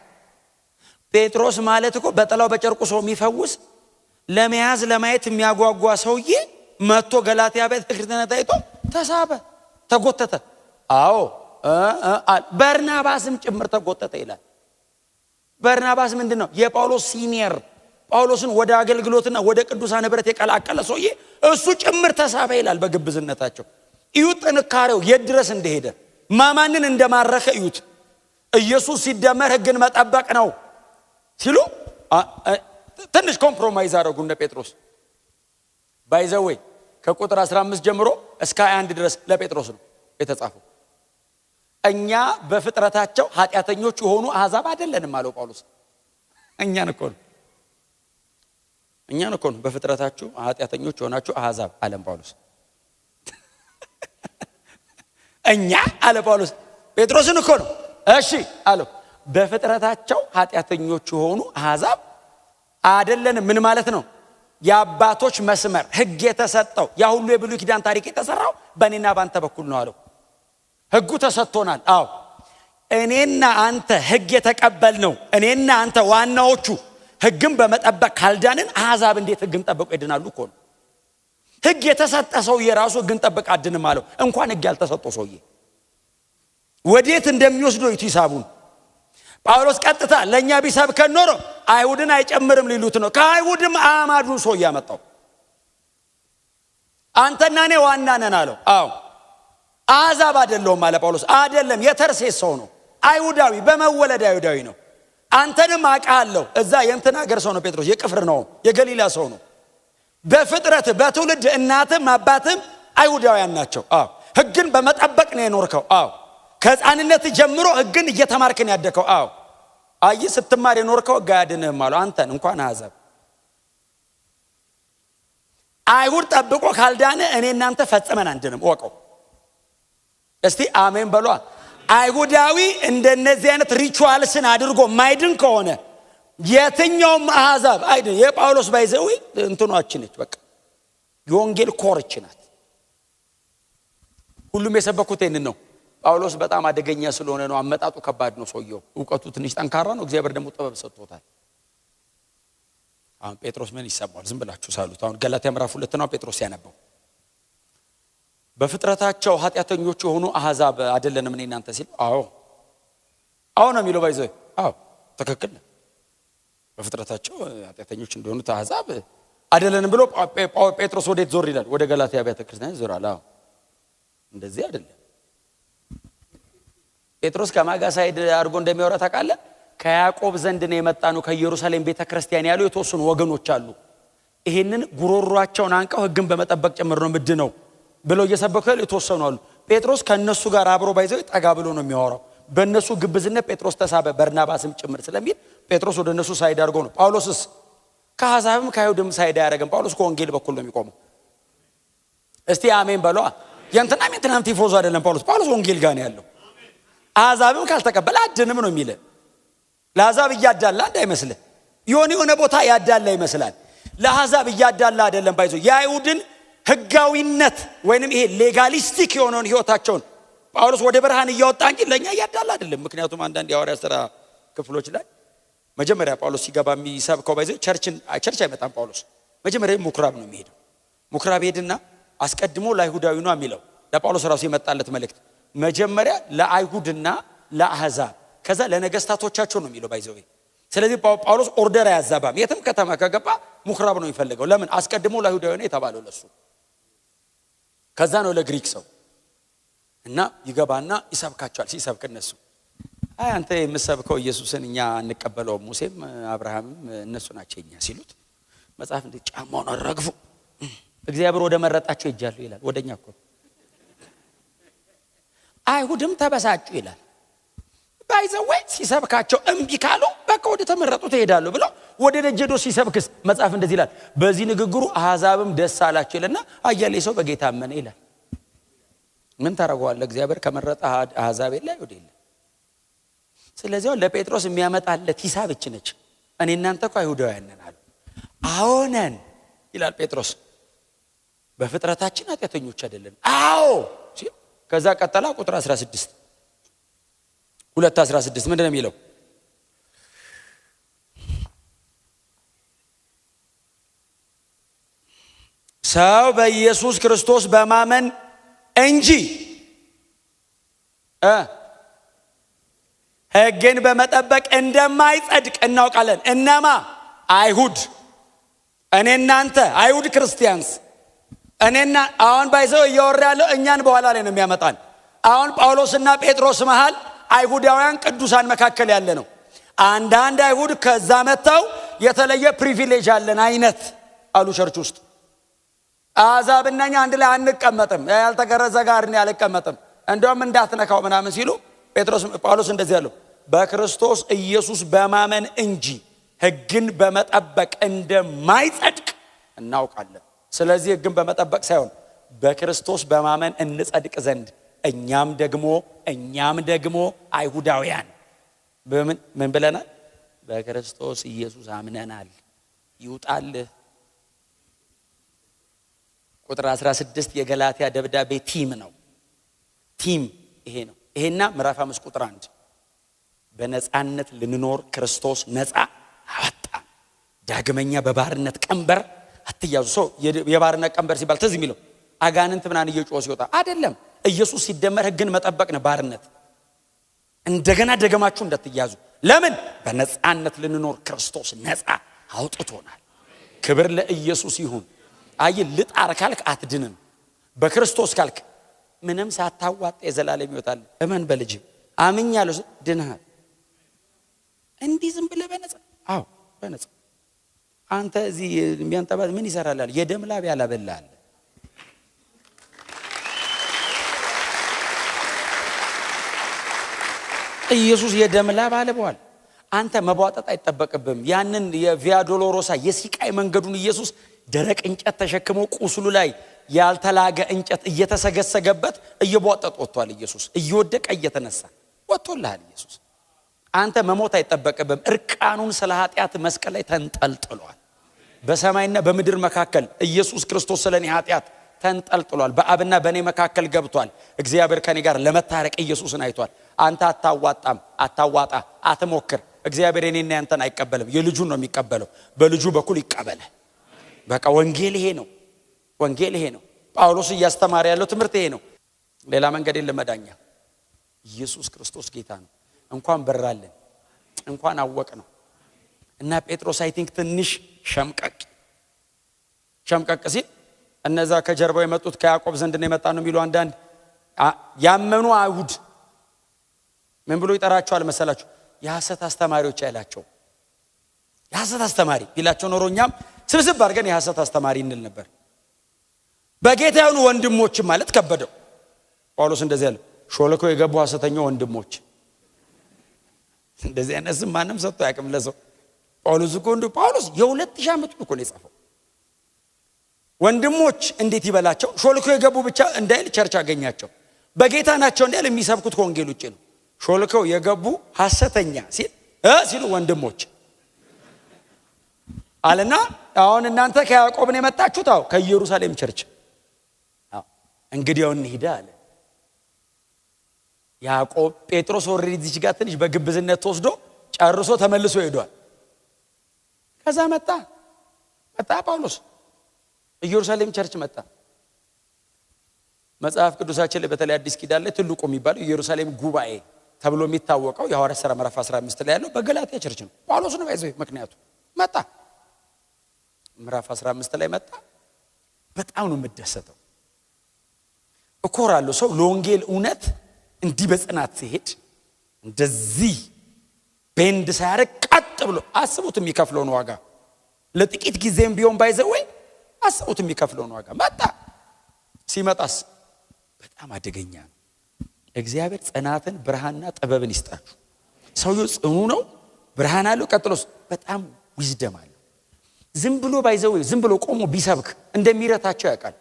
ጴጥሮስ ማለት እኮ በጥላው በጨርቁ ሰው የሚፈውስ ለመያዝ ለማየት የሚያጓጓ ሰውዬ መጥቶ ገላትያ ቤተክርስቲያን ታይቶ ተሳበ፣ ተጎተተ። አዎ በርናባስም ጭምር ተጎተተ ይላል። በርናባስ ምንድነው? የጳውሎስ ሲኒየር፣ ጳውሎስን ወደ አገልግሎትና ወደ ቅዱሳን ህብረት የቀላቀለ ሰውዬ እሱ ጭምር ተሳበ ይላል። በግብዝነታቸው እዩት ጥንካሬው የድረስ እንደሄደ ማማንን እንደማረከ እዩት። ኢየሱስ ሲደመር ሕግን መጠበቅ ነው ሲሉ ትንሽ ኮምፕሮማይዝ አደረጉ እነ ጴጥሮስ። ባይዘዌ ከቁጥር 15 ጀምሮ እስከ 21 ድረስ ለጴጥሮስ ነው የተጻፈው። እኛ በፍጥረታቸው ኃጢአተኞች የሆኑ አሕዛብ አይደለንም አለው ጳውሎስ። እኛን እኮ ነው በፍጥረታችሁ ኃጢአተኞች የሆናችሁ አሕዛብ አለም ጳውሎስ። እኛ አለ ጳውሎስ ጴጥሮስን እኮ ነው። እሺ አለው በፍጥረታቸው ኃጢአተኞች የሆኑ አሕዛብ አይደለንም። ምን ማለት ነው? የአባቶች መስመር ሕግ የተሰጠው ያ ሁሉ የብሉይ ኪዳን ታሪክ የተሰራው በእኔና ባንተ በኩል ነው አለው። ሕጉ ተሰጥቶናል። አዎ እኔና አንተ ሕግ የተቀበልነው እኔና አንተ ዋናዎቹ ሕግን በመጠበቅ ካልዳንን አሕዛብ እንዴት ሕግን ጠብቀው ይድናሉ እኮ ነው። ሕግ የተሰጠ ሰው የራሱ ሕግን ጠብቀ አድንም አለው። እንኳን ሕግ ያልተሰጠው ሰውዬ ወዴት እንደሚወስደው ይሳቡን። ጳውሎስ ቀጥታ ለኛ ቢሰብከን ኖሮ አይሁድን አይጨምርም ሊሉት ነው። ከአይሁድም አማዱን ሰው ያመጣው አንተና እኔ ዋና ነን አለው። አዎ አሕዛብ አይደለም ማለት ጳውሎስ አይደለም፣ የተርሴስ ሰው ነው። አይሁዳዊ በመወለድ አይሁዳዊ ነው። አንተንም አውቃለሁ። እዛ የእንትና ሀገር ሰው ነው ጴጥሮስ፣ የቅፍርናሆም የገሊላ ሰው ነው። በፍጥረት በትውልድ እናትም አባትም አይሁዳውያን ናቸው። አዎ ሕግን በመጠበቅ ነው የኖርከው። አዎ ከሕፃንነት ጀምሮ ሕግን እየተማርክን ያደከው። አዎ አይ ስትማር የኖርከው ሕግ አያድንህም አለው። አንተን እንኳን አሕዛብ አይሁድ ጠብቆ ካልዳነ እኔ እናንተ ፈጽመን አንድንም ወቀው። እስቲ አሜን በሏ። አይሁዳዊ እንደነዚህ አይነት ሪቹዋልስን አድርጎ ማይድን ከሆነ የትኛውም አሕዛብ አይድን። የጳውሎስ ባይዘው እንትኗችን ነች። በቃ የወንጌል ኮርች ናት። ሁሉም የሰበኩት ይሄንን ነው። ጳውሎስ በጣም አደገኛ ስለሆነ ነው። አመጣጡ ከባድ ነው። ሰውየው ዕውቀቱ ትንሽ ጠንካራ ነው። እግዚአብሔር ደግሞ ጥበብ ሰጥቶታል። አሁን ጴጥሮስ ምን ይሰማል? ዝም ብላችሁ ሳሉት። አሁን ገላትያ ምዕራፍ 2 ነው ጴጥሮስ ያነበው። በፍጥረታቸው ኃጢአተኞች የሆኑ አሕዛብ አይደለንም እኔ እናንተ ሲል አዎ ነው የሚለው። ባይዘው አዎ ትክክል ነው። በፍጥረታቸው ኃጢአተኞች እንደሆኑ አሕዛብ አይደለንም ብሎ ጴጥሮስ ወዴት ዞር ይላል? ወደ ገላትያ ቤተክርስቲያን ዞራል። አዎ እንደዚህ አይደለም። ጴጥሮስ ከማጋ ሳይድ አድርጎ እንደሚያወራ ታውቃለህ? ከያዕቆብ ዘንድ ነው የመጣነው ከኢየሩሳሌም ቤተክርስቲያን ያሉ የተወሰኑ ወገኖች አሉ። ይሄንን ጉሮሯቸውን አንቀው ሕግን በመጠበቅ ጭምር ነው ምድነው ብለው እየሰበከሉ የተወሰኑ አሉ። ጴጥሮስ ከነሱ ጋር አብሮ ባይዘው ጠጋ ብሎ ነው የሚያወራው። በእነሱ ግብዝነት ጴጥሮስ ተሳበ፣ በርናባስም ጭምር ስለሚል ጴጥሮስ ወደ እነሱ ሳይድ አድርጎ ነው። ጳውሎስስ ከአሕዛብም ከአይሁድም ሳይድ አያደርግም። ጳውሎስ ከወንጌል በኩል ነው የሚቆመው። እስቲ አሜን በሏ። የእንትናም ቲፎዞ አይደለም ጳውሎስ ወንጌል ጋር ነው ያለው። አሕዛብም ካልተቀበለ አድንም ነው የሚለው። ለአሕዛብ እያዳላ እንዳይመስልህ፣ የሆነ ቦታ ያዳላ ይመስላል። ለአሕዛብ እያዳላ አይደለም። ባይዞ የአይሁድን ህጋዊነት ወይንም ይሄ ሌጋሊስቲክ የሆነውን ህይወታቸውን ጳውሎስ ወደ ብርሃን እያወጣ እንጂ ለኛ እያዳላ አይደለም። ምክንያቱም አንዳንድ የሐዋርያት ሥራ ክፍሎች ላይ መጀመሪያ ጳውሎስ ሲገባ የሚሰብከው ባይዞ ቸርች አይመጣም። ጳውሎስ መጀመሪያ ምኩራብ ነው የሚሄደው። ምኩራብ ሄድና አስቀድሞ ለአይሁዳዊ ነው የሚለው ለጳውሎስ ራሱ የመጣለት መልእክት መጀመሪያ ለአይሁድና ለአሕዛብ ከዛ ለነገስታቶቻቸው ነው የሚለው ባይዞ። ስለዚህ ጳውሎስ ኦርደር አያዛባም። የትም ከተማ ከገባ ምኩራብ ነው የሚፈልገው። ለምን? አስቀድሞ ለአይሁዳዊ ነው የተባለው ለሱ። ከዛ ነው ለግሪክ ሰው እና ይገባና ይሰብካቸዋል። ሲሰብክ እነሱ አንተ የምትሰብከው ኢየሱስን እኛ እንቀበለው፣ ሙሴም አብርሃምም እነሱ ናቸው እኛ ሲሉት መጽሐፍ እንደ ጫማውን አረግፉ እግዚአብሔር ወደ መረጣቸው ይጃሉ ይላል። ወደኛ እኮ አይሁድም ተበሳጩ ይላል። ባይዘወይ ሲሰብካቸው እምቢ ካሉ በቃ ወደ ተመረጡት ይሄዳሉ ብለው ወደ ደጀዶ ሲሰብክስ መጽሐፍ እንደዚህ ይላል፣ በዚህ ንግግሩ አሕዛብም ደስ አላቸው ይልና አያሌ ሰው በጌታ አመነ ይላል። ምን ታረጋዋለህ? እግዚአብሔር ከመረጠ አሕዛብ የለ አይሁድ የለ። ስለዚህ ለጴጥሮስ የሚያመጣለት ሂሳብ እቺ ነች። እኔ እናንተ እኮ አይሁዳውያን ነን አሉ። አዎ ነን ይላል ጴጥሮስ። በፍጥረታችን ኃጢአተኞች አይደለን። አዎ ከዛ ቀጠላ ቁጥር 16 2:16 ምንድነው የሚለው? ሰው በኢየሱስ ክርስቶስ በማመን እንጂ ሕግን በመጠበቅ እንደማይጸድቅ እናውቃለን። እነማ? አይሁድ። እኔ እናንተ አይሁድ ክርስቲያንስ እኔና አሁን ባይዘው እያወራ ያለው እኛን በኋላ ላይ ነው የሚያመጣን። አሁን ጳውሎስና ጴጥሮስ መሃል አይሁዳውያን ቅዱሳን መካከል ያለ ነው። አንዳንድ አይሁድ ከዛ መተው የተለየ ፕሪቪሌጅ አለን አይነት አሉ ቸርች ውስጥ። አሕዛብና እኛ አንድ ላይ አንቀመጥም፣ ያልተገረዘ ጋር እኔ አልቀመጥም፣ እንደውም እንዳትነካው ምናምን ሲሉ ጳውሎስ እንደዚህ ያለው በክርስቶስ ኢየሱስ በማመን እንጂ ሕግን በመጠበቅ እንደማይጸድቅ እናውቃለን። ስለዚህ ሕግን በመጠበቅ ሳይሆን በክርስቶስ በማመን እንጸድቅ ዘንድ እኛም ደግሞ አይሁዳውያን ምን ብለናል? በክርስቶስ ኢየሱስ አምነናል። ይውጣልህ። ቁጥር 16 የገላትያ ደብዳቤ ቲም ነው። ቲም ይሄ ነው። ይሄና ምዕራፍ 5 ቁጥር 1 በነጻነት ልንኖር ክርስቶስ ነጻ አወጣ። ዳግመኛ በባርነት ቀንበር አትያዙ። ሰው የባርነት ቀንበር ሲባል ትዝ የሚለው አጋንንት ምናን እየጮኸ ሲወጣ አይደለም። ኢየሱስ ሲደመር ሕግን መጠበቅ ነው ባርነት። እንደገና ደገማችሁ እንዳትያዙ። ለምን? በነጻነት ልንኖር ክርስቶስ ነጻ አውጥቶናል። ክብር ለኢየሱስ ይሁን። አይ ልጣር ካልክ አትድንም። በክርስቶስ ካልክ ምንም ሳታዋጣ የዘላለም ሕይወት አለ። እመን በልጅ አምኛለሁ ድነሃል። እንዲህ ዝም ብለህ በነጻ በነጻ አንተ እዚህ የሚያንጠባጥ ምን ይሰራላል? የደም ላብ ያላበላል። ኢየሱስ የደም ላብ አለበዋል። አንተ መቧጠጥ አይጠበቅብም። ያንን የቪያ ዶሎሮሳ የሲቃይ መንገዱን ኢየሱስ ደረቅ እንጨት ተሸክሞ ቁስሉ ላይ ያልተላገ እንጨት እየተሰገሰገበት እየቧጠጥ ወጥቷል። ኢየሱስ እየወደቀ እየተነሳ ወጥቶልሃል። ኢየሱስ አንተ መሞት አይጠበቅብም። እርቃኑን ስለ ኃጢአት መስቀል ላይ ተንጠልጥሏል። በሰማይና በምድር መካከል ኢየሱስ ክርስቶስ ስለኔ ኃጢአት ተንጠልጥሏል። በአብና በኔ መካከል ገብቷል። እግዚአብሔር ከኔ ጋር ለመታረቅ ኢየሱስን አይቷል። አንተ አታዋጣም፣ አታዋጣ፣ አትሞክር። እግዚአብሔር እኔና ያንተን አይቀበልም፣ የልጁን ነው የሚቀበለው። በልጁ በኩል ይቀበለ። በቃ ወንጌል ይሄ ነው። ወንጌል ይሄ ነው። ጳውሎስ እያስተማረ ያለው ትምህርት ይሄ ነው። ሌላ መንገድ የለም መዳኛ። ኢየሱስ ክርስቶስ ጌታ ነው። እንኳን በራለን፣ እንኳን አወቅ ነው። እና ጴጥሮስ አይ ቲንክ ትንሽ ሸምቀቅ ሲል እነዛ ከጀርባው የመጡት ከያዕቆብ ዘንድ ነው የመጣ ነው የሚሉ አንዳንድ ያመኑ አይሁድ ምን ብሎ ይጠራቸዋል መሰላችሁ? የሐሰት አስተማሪዎች አይላቸው። የሐሰት አስተማሪ ቢላቸው ኖሮ እኛም ስብስብ አድርገን የሐሰት አስተማሪ እንል ነበር። በጌታ የሆኑ ወንድሞች ማለት ከበደው። ጳውሎስ እንደዚህ ያለ ሾልከው የገቡ ሐሰተኛ ወንድሞች። እንደዚህ አይነት ስም ማንም ሰጥቶ ያቅም ለሰው። ጳውሎስ እኮ ጳውሎስ የ2000 ዓመት እኮ ነው የጻፈው። ወንድሞች እንዴት ይበላቸው? ሾልኮ የገቡ ብቻ እንዳይል ቸርች አገኛቸው። በጌታ ናቸው እንዳይል የሚሰብኩት ከወንጌል ውጪ ነው። ሾልከው የገቡ ሐሰተኛ ሲሉ ወንድሞች አለና አሁን እናንተ ከያዕቆብ ነው የመጣችሁት? አዎ ከኢየሩሳሌም ቸርች። አዎ እንግዲያው እንሂድ አለ ያዕቆብ። ጴጥሮስ ኦሬዲ እዚህ ጋር ትንሽ በግብዝነት ተወስዶ ጨርሶ ተመልሶ ሄዷል። ከዛ መጣ ጳውሎስ ኢየሩሳሌም ቸርች መጣ። መጽሐፍ ቅዱሳችን ላይ በተለይ አዲስ ኪዳን ላይ ትልቁ የሚባለው ኢየሩሳሌም ጉባኤ ተብሎ የሚታወቀው የሐዋርያት ሥራ ምዕራፍ 15 ላይ ያለው በገላትያ ቸርች ነው። ጳውሎስ ነው ባይዘው ምክንያቱ መጣ። ምዕራፍ 15 ላይ መጣ። በጣም ነው የምደሰተው፣ እኮራለሁ። ሰው ለወንጌል እውነት እንዲህ በጽናት ሲሄድ እንደዚህ ቤንድ ሳያረግ ቀጥ ብሎ አስቡት የሚከፍለውን ዋጋ ለጥቂት ጊዜም ቢሆን ባይዘው አስቡት የሚከፍለውን ዋጋ መጣ። ሲመጣስ በጣም አደገኛ ነው። እግዚአብሔር ጽናትን ብርሃንና ጥበብን ይስጣችሁ። ሰውየው ጽኑ ነው፣ ብርሃን አለው። ቀጥሎስ በጣም ዊዝደም አለው። ዝም ብሎ ባይዘው ዝም ብሎ ቆሞ ቢሰብክ እንደሚረታቸው ያውቃል።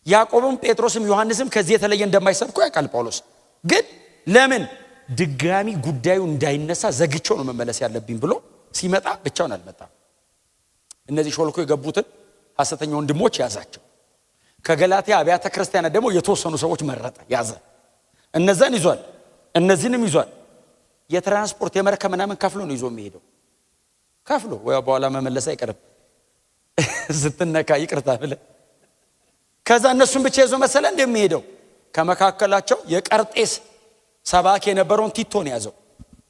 ያዕቆብም ጴጥሮስም ዮሐንስም ከዚህ የተለየ እንደማይሰብኩ ያውቃል ጳውሎስ። ግን ለምን ድጋሚ ጉዳዩ እንዳይነሳ ዘግቼው ነው መመለስ ያለብኝ ብሎ ሲመጣ ብቻውን አልመጣም። እነዚህ ሾልኮ የገቡትን ሐሰተኛ ወንድሞች ያዛቸው። ከገላትያ አብያተ ክርስቲያናት ደግሞ የተወሰኑ ሰዎች መረጠ፣ ያዘ። እነዛን ይዟል፣ እነዚህንም ይዟል። የትራንስፖርት የመርከብ ምናምን ከፍሎ ነው ይዞ የሚሄደው። ከፍሎ ወይ በኋላ መመለስ አይቀርም ስትነካ ይቅርታ ብለህ። ከዛ እነሱን ብቻ ይዞ መሰለ እንደሚሄደው። ከመካከላቸው የቀርጤስ ሰባኪ የነበረውን ቲቶን ያዘው።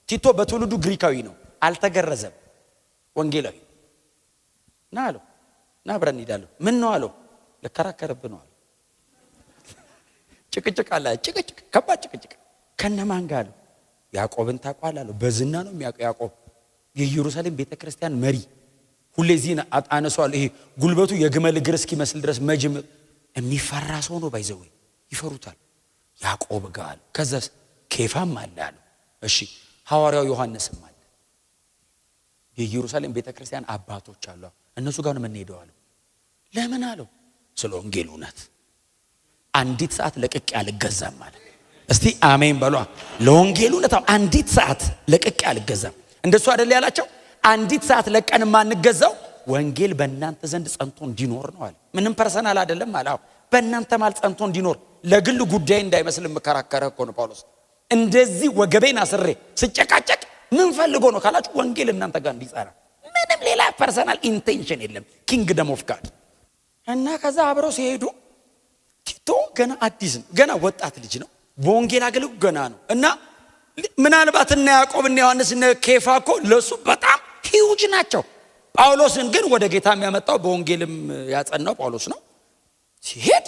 ቲቶ በትውልዱ ግሪካዊ ነው፣ አልተገረዘም፣ ወንጌላዊ ና አለው። ና አብረን እንሄዳለን። ምን ነው አለው። ልከራከርብህ ነው አለው። ጭቅጭቅ አለ፣ ጭቅጭቅ፣ ከባድ ጭቅጭቅ። ከነማን ጋር አለው። ያዕቆብን ታውቀዋለህ አለው። በዝና ነው የሚያውቀው ያዕቆብ የኢየሩሳሌም ቤተክርስቲያን መሪ። ሁሌ ዚህን አነሷል። ይሄ ጉልበቱ የግመል እግር እስኪመስል ድረስ መጅም የሚፈራ ሰው ነው። ባይዘው ይፈሩታል። ያዕቆብ ጋር አለው። ከዛስ ኬፋም አለ አለው። እሺ ሐዋርያው ዮሐንስም አለ። የኢየሩሳሌም ቤተክርስቲያን አባቶች አሉ። እነሱ ጋር ነው የምንሄደው አለው። ለምን አለው። ስለ ወንጌል እውነት አንዲት ሰዓት ለቅቄ አልገዛም አለ። እስቲ አሜን በሏ። ለወንጌል እውነት አንዲት ሰዓት ለቅቄ አልገዛም። እንደሱ አይደል ያላቸው። አንዲት ሰዓት ለቀን ማንገዛው ወንጌል በእናንተ ዘንድ ጸንቶ እንዲኖር ነው አለ። ምንም ፐርሰናል አይደለም አለ። በእናንተ ማለት ጸንቶ እንዲኖር ለግል ጉዳይ እንዳይመስል መከራከረ እኮ ነው ጳውሎስ። እንደዚህ ወገቤን አስሬ ስጨቃጨቅ ምን ፈልጎ ነው ካላችሁ ወንጌል እናንተ ጋር እንዲጸና፣ ምንም ሌላ ፐርሰናል ኢንቴንሽን የለም። ኪንግደም ኦፍ ጋድ። እና ከዛ አብረው ሲሄዱ ቲቶ ገና አዲስ ነው፣ ገና ወጣት ልጅ ነው። በወንጌል አገልግሎት ገና ነው። እና ምናልባት እና ያዕቆብ እና ዮሐንስ እና ኬፋ እኮ ለሱ በጣም ሂውጅ ናቸው። ጳውሎስን ግን ወደ ጌታ የሚያመጣው በወንጌልም ያጸናው ጳውሎስ ነው። ሲሄድ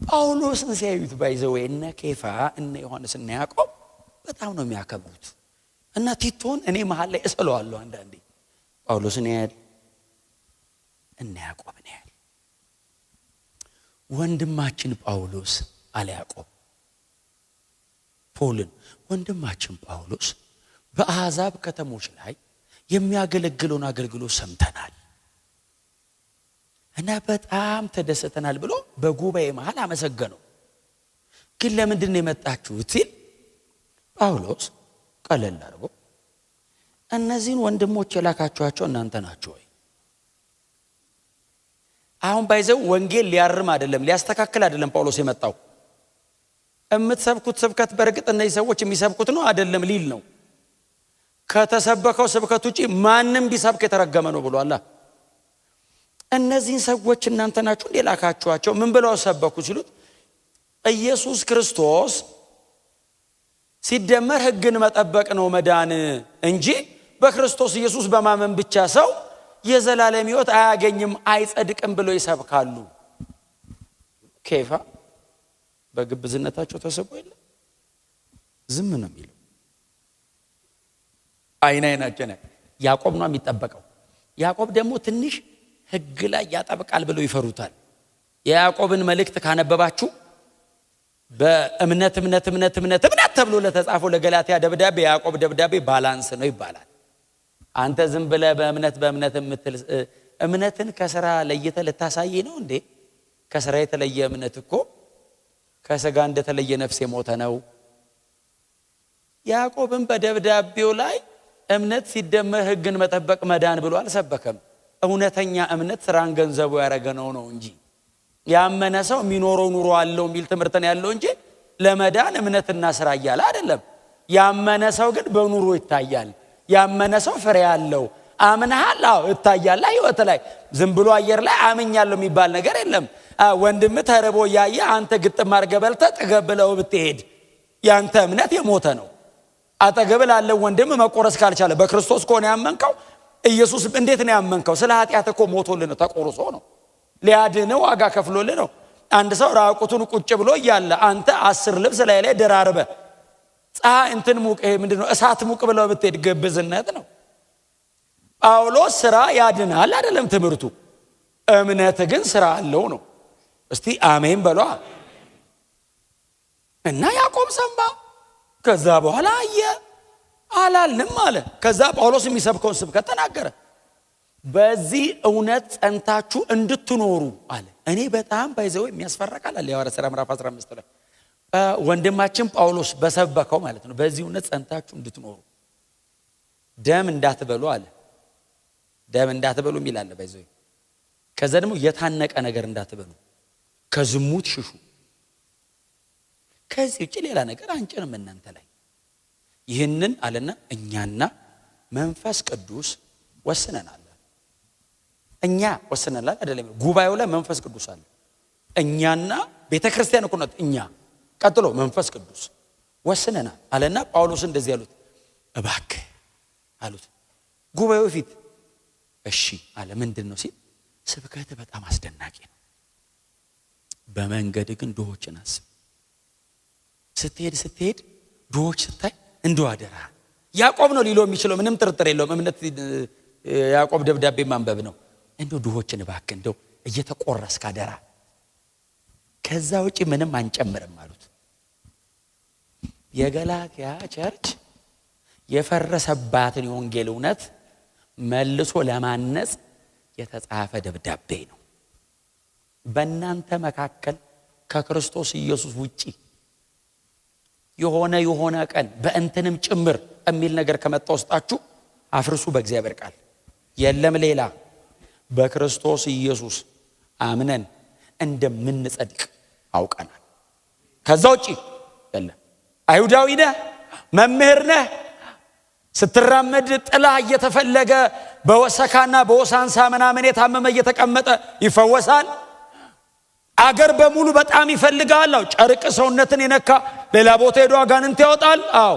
ጳውሎስን ሲያዩት ባይዘው እና ኬፋ እና ዮሐንስ እና ያዕቆብ በጣም ነው የሚያከብሩት። እና ቲቶን እኔ መሃል ላይ እሰለዋለሁ አንዳንዴ። ጳውሎስን ያያል እና ያዕቆብን ያያል። ወንድማችን ጳውሎስ አለ ያዕቆብ ፖልን፣ ወንድማችን ጳውሎስ በአሕዛብ ከተሞች ላይ የሚያገለግለውን አገልግሎት ሰምተናል እና በጣም ተደሰተናል ብሎ በጉባኤ መሃል አመሰገነው። ግን ለምንድን ነው የመጣችሁት ሲል ጳውሎስ ቀለል አድርጎ እነዚህን ወንድሞች የላካችኋቸው እናንተ ናችሁ ወይ? አሁን ባይዘው ወንጌል ሊያርም አይደለም ሊያስተካክል አይደለም ጳውሎስ የመጣው። የምትሰብኩት ስብከት በርግጥ እነዚህ ሰዎች የሚሰብኩት ነው አይደለም ሊል ነው። ከተሰበከው ስብከት ውጪ ማንም ቢሰብክ የተረገመ ነው ብሏል። እነዚህን ሰዎች እናንተ ናችሁ እንዴ ላካችኋቸው? ምን ብለው ሰበኩ ሲሉት ኢየሱስ ክርስቶስ ሲደመር ሕግን መጠበቅ ነው መዳን እንጂ በክርስቶስ ኢየሱስ በማመን ብቻ ሰው የዘላለም ሕይወት አያገኝም አይጸድቅም ብለው ይሰብካሉ። ኬፋ በግብዝነታቸው ተሰቦ የለ ዝም ነው የሚለው። አይናቸው ያዕቆብ ነው የሚጠበቀው። ያዕቆብ ደግሞ ትንሽ ሕግ ላይ ያጠብቃል ብለው ይፈሩታል። የያዕቆብን መልእክት ካነበባችሁ በእምነት እምነት እምነት እምነት እምነት ተብሎ ለተጻፈው ለገላትያ ደብዳቤ ያዕቆብ ደብዳቤ ባላንስ ነው ይባላል። አንተ ዝም ብለህ በእምነት በእምነት እምነትን ከሥራ ለይተ ልታሳይ ነው እንዴ? ከሥራ የተለየ እምነት እኮ ከሥጋ እንደተለየ ነፍስ የሞተ ነው። ያዕቆብም በደብዳቤው ላይ እምነት ሲደመር ሕግን መጠበቅ መዳን ብሎ አልሰበከም። እውነተኛ እምነት ሥራን ገንዘቡ ያደረገ ነው እንጂ ያመነ ሰው የሚኖረው ኑሮ አለው የሚል ትምህርት ነው ያለው እንጂ ለመዳን እምነትና ሥራ እያለ አይደለም። ያመነ ሰው ግን በኑሮ ይታያል። ያመነ ሰው ፍሬ አለው። አምነሃል? አዎ ይታያል። ሕይወት ላይ ዝም ብሎ አየር ላይ አምኛለሁ የሚባል ነገር የለም። ወንድም ተርቦ ያየ አንተ ግጥም አድርገህ በልተህ ጥገብ ብለው ብትሄድ ያንተ እምነት የሞተ ነው። አጠገብ ላለው ወንድም መቆረስ ካልቻለ በክርስቶስ ከሆነ ያመንከው ኢየሱስ እንዴት ነው ያመንከው? ስለ ኃጢአት እኮ ሞቶልህ ነው፣ ተቆርሶ ነው፣ ሊያድነው ዋጋ ከፍሎልህ ነው። አንድ ሰው ራቁቱን ቁጭ ብሎ እያለ አንተ 10 ልብስ ላይ ደራርበ ፀሐይ እንትን ሙቅ ምንድነው እሳት ሙቅ ብለው ብትሄድ ግብዝነት ነው። ጳውሎስ ሥራ ያድናል አይደለም ትምህርቱ፣ እምነት ግን ሥራ አለው ነው። እስቲ አሜን በሏ። እና ያዕቆብ ሰማ። ከዛ በኋላ አየ አላልንም አለ። ከዛ ጳውሎስ የሚሰብከውን ስብከት ተናገረ። በዚህ እውነት ጸንታችሁ እንድትኖሩ አለ። እኔ በጣም ባይዘው የሚያስፈራ ቃል አለ የሐዋርያት ሥራ ምዕራፍ 15 ላይ ወንድማችን ጳውሎስ በሰበከው ማለት ነው። በዚህ እውነት ጸንታችሁ እንድትኖሩ ደም እንዳትበሉ አለ። ደም እንዳትበሉ የሚል አለ ባይዘው። ከዛ ደግሞ የታነቀ ነገር እንዳትበሉ፣ ከዝሙት ሽሹ። ከዚህ ውጭ ሌላ ነገር አንጭንም እናንተ ላይ። ይህንን አለና እኛና መንፈስ ቅዱስ ወስነናል። እኛ ወስነናል አይደለም፣ ጉባኤው ላይ መንፈስ ቅዱስ አለ። እኛና ቤተክርስቲያን እኮ ነው። እኛ ቀጥሎ መንፈስ ቅዱስ ወስነናል አለና ጳውሎስ እንደዚህ ያሉት እባክህ አሉት ጉባኤው ፊት። እሺ አለ። ምንድነው ሲል ስብከት በጣም አስደናቂ ነው። በመንገድ ግን ድሆችን አስብ። ስትሄድ ድሆች ስታይ እንደው አደራ። ያዕቆብ ነው ሊለው የሚችለው ምንም ጥርጥር የለውም። እምነት ያዕቆብ ደብዳቤ ማንበብ ነው። እንደው ድሆችን እባክህ እንደው እየተቆረስክ አደራ፣ ከዛ ውጪ ምንም አንጨምርም አሉት። የገላትያ ቸርች የፈረሰባትን የወንጌል እውነት መልሶ ለማነጽ የተጻፈ ደብዳቤ ነው። በእናንተ መካከል ከክርስቶስ ኢየሱስ ውጪ የሆነ ቀን በእንትንም ጭምር የሚል ነገር ከመጣ ውስጣችሁ አፍርሱ በእግዚአብሔር ቃል። የለም ሌላ በክርስቶስ ኢየሱስ አምነን እንደምንጸድቅ አውቀናል። ከዛ ውጪ የለም። አይሁዳዊ ነህ፣ መምህር ነህ፣ ስትራመድ ጥላ እየተፈለገ በወሰካና በወሳንሳ ምናምን የታመመ እየተቀመጠ ይፈወሳል። አገር በሙሉ በጣም ይፈልጋል። ጨርቅ ሰውነትን የነካ ሌላ ቦታ ሄዶ አጋንንት ያወጣል። አዎ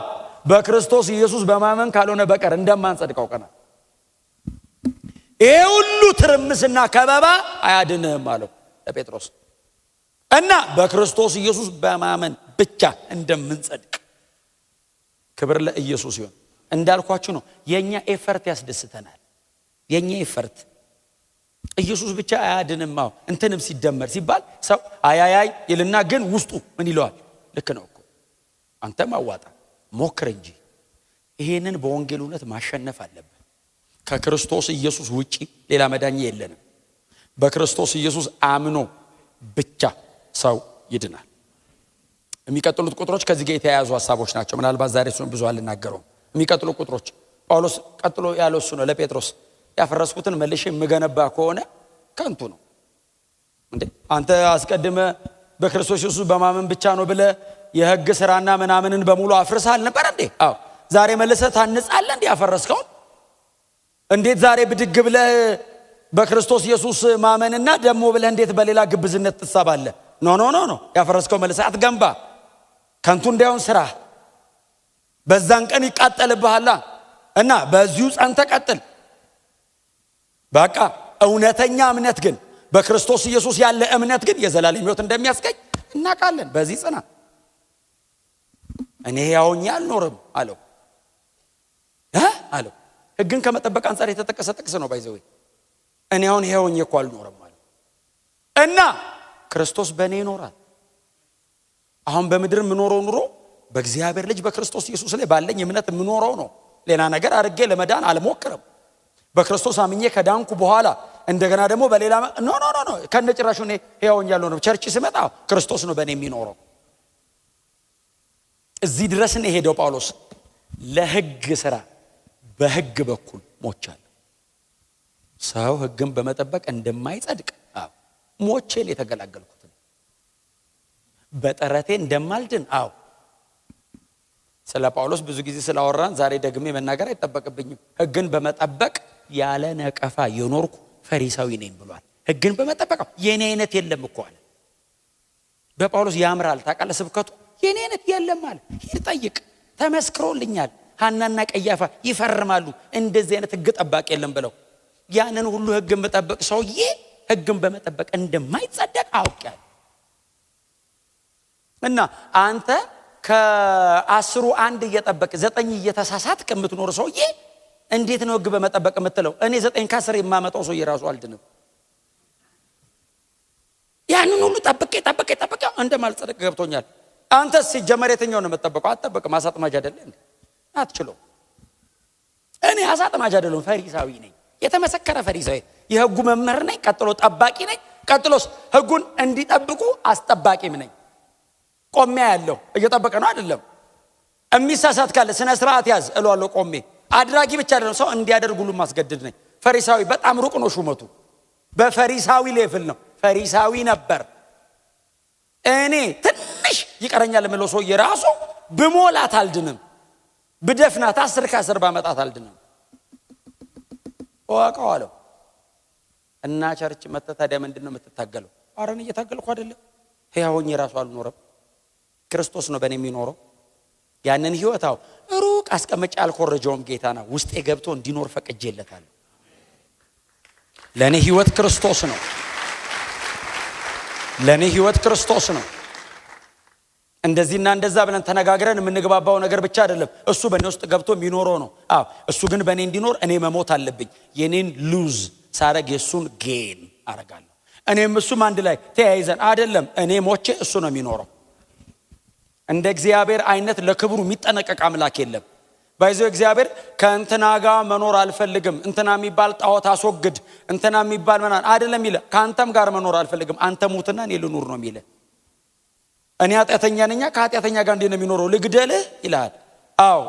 በክርስቶስ ኢየሱስ በማመን ካልሆነ በቀር እንደማንጸድቅ አውቀናል። ይሄ ሁሉ ትርምስና ከበባ አያድንህም አለው ለጴጥሮስ። እና በክርስቶስ ኢየሱስ በማመን ብቻ እንደምንጸድቅ ክብር ለኢየሱስ ይሁን። እንዳልኳችሁ ነው። የኛ ኤፈርት ያስደስተናል። የኛ ኤፈርት ኢየሱስ ብቻ አያድንም። እንትንም ሲደመር ሲባል ሰው አያያይ ይልና ግን ውስጡ ምን ይለዋል? ልክ ነው እኮ አንተም አዋጣ ሞክር እንጂ። ይሄንን በወንጌል እውነት ማሸነፍ አለብን። ከክርስቶስ ኢየሱስ ውጪ ሌላ መዳኛ የለንም። በክርስቶስ ኢየሱስ አምኖ ብቻ ሰው ይድናል። የሚቀጥሉት ቁጥሮች ከዚህ ጋር የተያያዙ ሐሳቦች ናቸው። ምናልባት ዛሬ እሱን ብዙ አልናገረውም። የሚቀጥሉ ቁጥሮች ጳውሎስ ቀጥሎ ያለው እሱ ነው ለጴጥሮስ። ያፈረስኩትን መልሼ የምገነባ ከሆነ ከንቱ ነው እንዴ? አንተ አስቀድመ በክርስቶስ ኢየሱስ በማመን ብቻ ነው ብለ የሕግ ሥራና ምናምንን በሙሉ አፍርሰሃል ነበር እንዴ? አዎ። ዛሬ መልሰህ ታንጻለህ እንዴ? ያፈረስከው እንዴት ዛሬ ብድግ ብለ በክርስቶስ ኢየሱስ ማመንና ደሞ ብለ እንዴት በሌላ ግብዝነት ትሳባለህ? ኖ ያፈረስከው መልሰህ አትገንባ። ከንቱ እንዳይሆን ስራ በዛን ቀን ይቃጠልብሃል እና በዚሁ ጸንተ ቀጥል። በቃ እውነተኛ እምነት ግን በክርስቶስ ኢየሱስ ያለ እምነት ግን የዘላለም ሕይወት እንደሚያስገኝ እናውቃለን። በዚህ ጽና። እኔ ያውኛ አልኖርም አለው አለው። ሕግን ከመጠበቅ አንፃር የተጠቀሰ ጥቅስ ነው ባይዘው። እኔ አሁን ያውኝ እኮ አልኖርም አለው እና ክርስቶስ በእኔ ይኖራል። አሁን በምድር የምኖረው ኑሮ በእግዚአብሔር ልጅ በክርስቶስ ኢየሱስ ላይ ባለኝ እምነት የምኖረው ነው። ሌላ ነገር አድርጌ ለመዳን አልሞክርም። በክርስቶስ አምኜ ከዳንኩ በኋላ እንደገና ደግሞ በሌላ ኖ ከነጭራሹ እኔ ሕያውኝ ያለው ነው ቸርች ስመጣ ክርስቶስ ነው በእኔ የሚኖረው። እዚህ ድረስ ነው ሄደው ጳውሎስ ለሕግ ሥራ በሕግ በኩል ሞቻለሁ። ሰው ሕግን በመጠበቅ እንደማይጸድቅ ሞቼን የተገላገልኩት በጥረቴ እንደማልድን ስለ ጳውሎስ ብዙ ጊዜ ስላወራን ዛሬ ደግሜ መናገር አይተበቀብኝም። ሕግን በመጠበቅ ያለ ነቀፋ የኖርኩ ፈሪሳዊ ነኝ ብሏል። ሕግን በመጠበቅ የኔ አይነት የለም እኮ አለ። በጳውሎስ ያምራል ታውቃለህ ስብከቱ። የኔ አይነት የለም አለ። ሂድ ጠይቅ ተመስክሮልኛል። ሐናና ቀያፋ ይፈርማሉ እንደዚህ አይነት ሕግ ጠባቂ የለም ብለው። ያንን ሁሉ ሕግን በመጠበቅ ሰውዬ ሕግን በመጠበቅ እንደማይጸደቅ አውቄያለሁ። እና አንተ ከ10 1 እየጠበቅ 9 እየተሳሳትክ የምትኖር ሰውዬ እንዴት ነው ሕግ በመጠበቅ የምትለው? እኔ 9 ከ10 የማመጣው ሰውዬ ራሱ አልድንም። ያንን ሁሉ ጠብቄ እንደማልጸድቅ ገብቶኛል። አንተስ ሲጀመር የትኛው ነው የምትጠብቀው? አትጠብቅም። አሳጥማጅ አይደለ እንዴ? አትችለው። እኔ አሳጥማጅ አይደለም ፈሪሳዊ ነኝ። የተመሰከረ ፈሪሳዊ የሕጉ መምህር ነኝ። ቀጥሎ ጠባቂ ነኝ። ቀጥሎስ ሕጉን እንዲጠብቁ አስጠባቂም ነኝ። ቆሜ ያለው እየጠበቀ ነው አይደለም። የሚሳሳት ካለ ስነ ስርዓት ያዝ እሏለሁ ቆሜ። አድራጊ ብቻ አይደለም ሰው እንዲያደርግ ሁሉ ማስገደድ ነኝ። ፈሪሳዊ በጣም ሩቅ ነው ሹመቱ። በፈሪሳዊ ሌቭል ነው። ፈሪሳዊ ነበር። እኔ ትንሽ ይቀረኛል የምለው ሰው የራሱ ብሞላት አልድንም። ብደፍናት 10 ከ10 ባመጣት አልድንም። ወቃዋለሁ እና ቸርች መጥተህ ታዲያ ምንድነው የምትታገለው? አረን እየታገልኩ አይደለም። ሕያውኝ ራሱ አልኖርም። ክርስቶስ ነው በእኔ የሚኖረው። ያንን ሕይወታው ሩቅ አስቀምጬ አልኮረጀውም። ጌታና ውስጤ ገብቶ እንዲኖር ፈቅጄለታለሁ። ለኔ ሕይወት ክርስቶስ ነው። ለኔ ሕይወት ክርስቶስ ነው። እንደዚህና እንደዛ ብለን ተነጋግረን የምንግባባው ነገር ብቻ አይደለም። እሱ በእኔ ውስጥ ገብቶ የሚኖረው ነው። እሱ ግን በእኔ እንዲኖር እኔ መሞት አለብኝ። የኔን ሉዝ ሳረግ የሱን ጌን አረጋለሁ። እኔም እሱም አንድ ላይ ተያይዘን አይደለም። እኔ ሞቼ እሱ ነው የሚኖረው። እንደ እግዚአብሔር አይነት ለክብሩ የሚጠነቀቅ አምላክ የለም። ባይዘው እግዚአብሔር ከእንትና ጋር መኖር አልፈልግም፣ እንትና የሚባል ጣዖት አስወግድ፣ እንትና የሚባል ማን አይደለም ይለ። ካንተም ጋር መኖር አልፈልግም፣ አንተ ሙትና እኔ ልኑር ነው የሚለ። እኔ ኃጢአተኛ ነኝ፣ ከኃጢአተኛ ጋር እንዴት ነው የሚኖረው? ልግደልህ ይላል።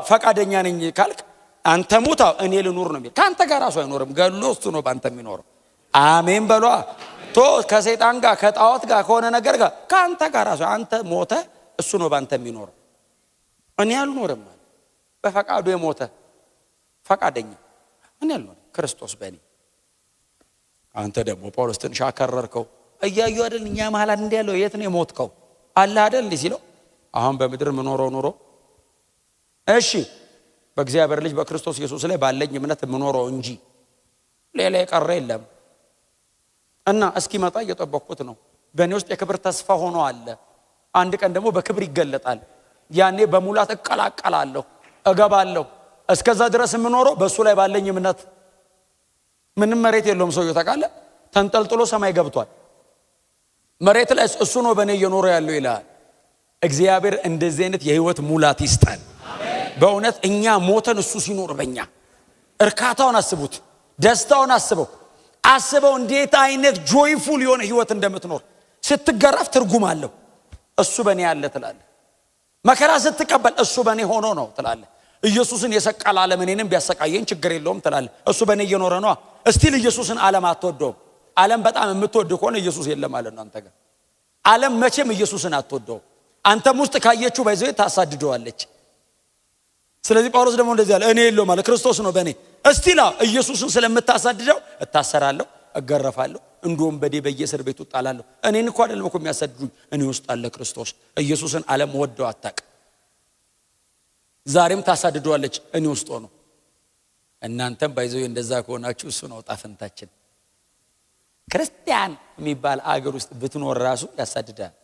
ፈቃደኛ ነኝ ካልክ አንተ ሙታ እኔ ልኑር ነው የሚለ። ካንተ ጋር ራሱ አይኖርም፣ ገሎ እሱ ነው ባንተ የሚኖረው። አሜን በሏ። ከሰይጣን ጋር ከጣዖት ጋር ከሆነ ነገር ጋር ካንተ ጋር ራሱ አንተ ሞተ እሱ ነው ባንተ የሚኖረው። እኔ አልኖርም። በፈቃዱ የሞተ ፈቃደኛ እኔ አልኖርም። ክርስቶስ በእኔ። አንተ ደግሞ ጳውሎስ ትንሽ አከረርከው። እያዩ አይደል እኛ መሃል እንደ ያለው የት ነው የሞትከው አለ አይደል እንዴ ሲለው፣ አሁን በምድር ምኖረው ኑሮ እሺ በእግዚአብሔር ልጅ በክርስቶስ ኢየሱስ ላይ ባለኝ እምነት ምኖረው እንጂ ሌላ የቀረ የለም። እና እስኪመጣ እየጠበቅኩት ነው። በእኔ ውስጥ የክብር ተስፋ ሆኖ አለ። አንድ ቀን ደግሞ በክብር ይገለጣል። ያኔ በሙላት እቀላቀላለሁ፣ እገባለሁ። እስከዛ ድረስ የምኖረው በእሱ ላይ ባለኝ እምነት። ምንም መሬት የለውም ሰውየው ታውቃለህ። ተንጠልጥሎ ሰማይ ገብቷል። መሬት ላይ እሱ ነው በእኔ እየኖረ ያለው ይላል። እግዚአብሔር እንደዚህ አይነት የህይወት ሙላት ይስጣል። በእውነት እኛ ሞተን እሱ ሲኖር በእኛ እርካታውን አስቡት፣ ደስታውን አስበው እንዴት አይነት ጆይፉል የሆነ ህይወት እንደምትኖር። ስትገረፍ ትርጉም አለው። እሱ በእኔ ያለ ትላለህ። መከራ ስትቀበል እሱ በእኔ ሆኖ ነው ትላለህ። ኢየሱስን የሰቀለ ዓለም እኔንም ቢያሰቃየኝ ችግር የለውም ትላለህ። እሱ በእኔ እየኖረ ነው። እስቲል ኢየሱስን ዓለም አትወደውም። ዓለም በጣም የምትወድ ከሆነ ኢየሱስ የለም ማለት ነው አንተ ጋር። ዓለም መቼም ኢየሱስን አትወደውም። አንተም ውስጥ ካየችው ባይዘው ታሳድደዋለች። ስለዚህ ጳውሎስ ደግሞ እንደዚህ ያለ እኔ የለው ማለት ክርስቶስ ነው በእኔ። እስቲላ ኢየሱስን ስለምታሳድደው እታሰራለሁ፣ እገረፋለሁ፣ እንደውም በየእስር ቤቱ ጣላለሁ። እኔን እኮ አይደለም እኮ የሚያሳድዱኝ፣ እኔ ውስጥ አለ ክርስቶስ። ኢየሱስን ዓለም ወደው አታውቅ። ዛሬም ታሳድደዋለች እኔ ውስጥ ሆኖ። እናንተም ባይዘው እንደዛ ከሆናችሁ እሱ ነው ጣፈንታችን። ክርስቲያን የሚባል አገር ውስጥ ብትኖር ራሱ ያሳድዳል።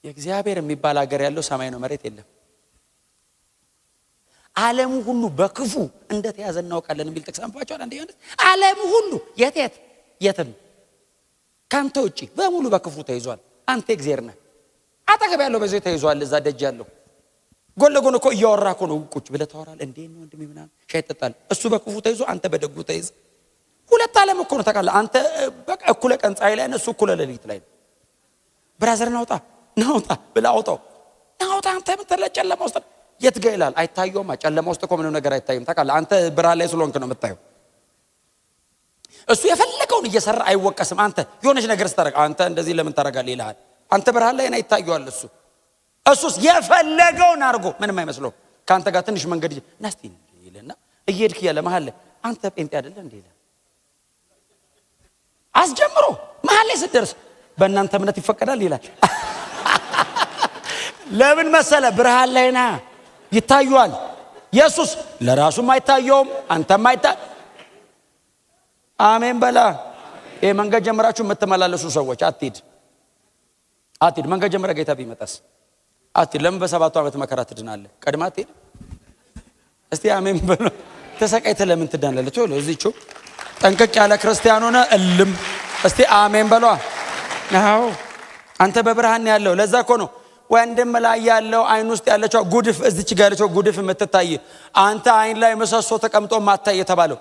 የእግዚአብሔር የሚባል አገር ያለው ሰማይ ነው፣ መሬት የለም። ዓለም ሁሉ በክፉ እንደተያዘ እናውቃለን የሚል ጥቅስ አንብባችኋል። አንዴ ማለት ዓለም ሁሉ የትም ካንተ ውጪ በሙሉ በክፉ ተይዟል። አንተ እግዚአብሔር ነህ። አጠገብ ያለው በዚህ ተይዟል፣ እዛ ደጅ ያለው ጎን ለጎን እኮ እያወራ እኮ ነው ቁጭ ብለህ ታወራለህ እንዴት ነው ወንድሜ ምናምን ሻይ ጠጣል እሱ በክፉ ተይዞ አንተ በደጉ ተይዝ ሁለት ዓለም እኮ ነው ታውቃለህ አንተ በቃ እኩለ ቀን ፀሐይ ላይ ነው እሱ እኩለ ሌሊት ላይ ነው ብራዘር ናውጣ ብላ አውጣው ናውጣ አንተ ምን ተለጨለማ ውስጥ የት ጋር ይላል አይታየውም ጨለማ ውስጥ እኮ ምንም ነገር አይታየም ታውቃለህ አንተ ብርሃን ላይ ስለሆንክ ነው የምታየው እሱ የፈለገውን እየሰራ አይወቀስም አንተ የሆነች ነገር ስታረግ አንተ እንደዚህ ለምን ታረጋለህ ይላል አንተ ብርሃን ላይ ነው ይታየዋል እሱስ የፈለገውን አርጎ ምንም አይመስለው ካንተ ጋር ትንሽ መንገድ ናስቲ ይለና እየሄድክ ያለ መሐል አንተ ጴንጤ አይደለ እንዴ ይላል አስጀምሮ መሐል ላይ ስትደርስ በእናንተ እምነት ይፈቀዳል ይላል ለምን መሰለ ብርሃን ላይና ይታዩዋል ኢየሱስ ለራሱም አይታየውም አንተም አሜን በላ ይሄ መንገድ ጀምራችሁ የምትመላለሱ ሰዎች አትሂድ መንገድ ጀምራ ጌታ ቢመጣስ አትሂድ ለምን በሰባቱ ዓመት መከራ ትድናለህ ቀድማ አትሂድ እስቲ አሜን በሉ ተሰቃይተ ለምን ትዳናለህ ቶሎ እዚህው ጠንቀቅ ያለ ክርስቲያን ሆነ እልም እስቲ አሜን በሏ አዎ አንተ በብርሃን ያለው ለዛ እኮ ነው ወንድም ላይ ያለው አይን ውስጥ ያለችው ጉድፍ እዚች ጋር ያለችው ጉድፍ የምትታይ አንተ አይን ላይ መሰሶ ተቀምጦ ማታይ የተባለው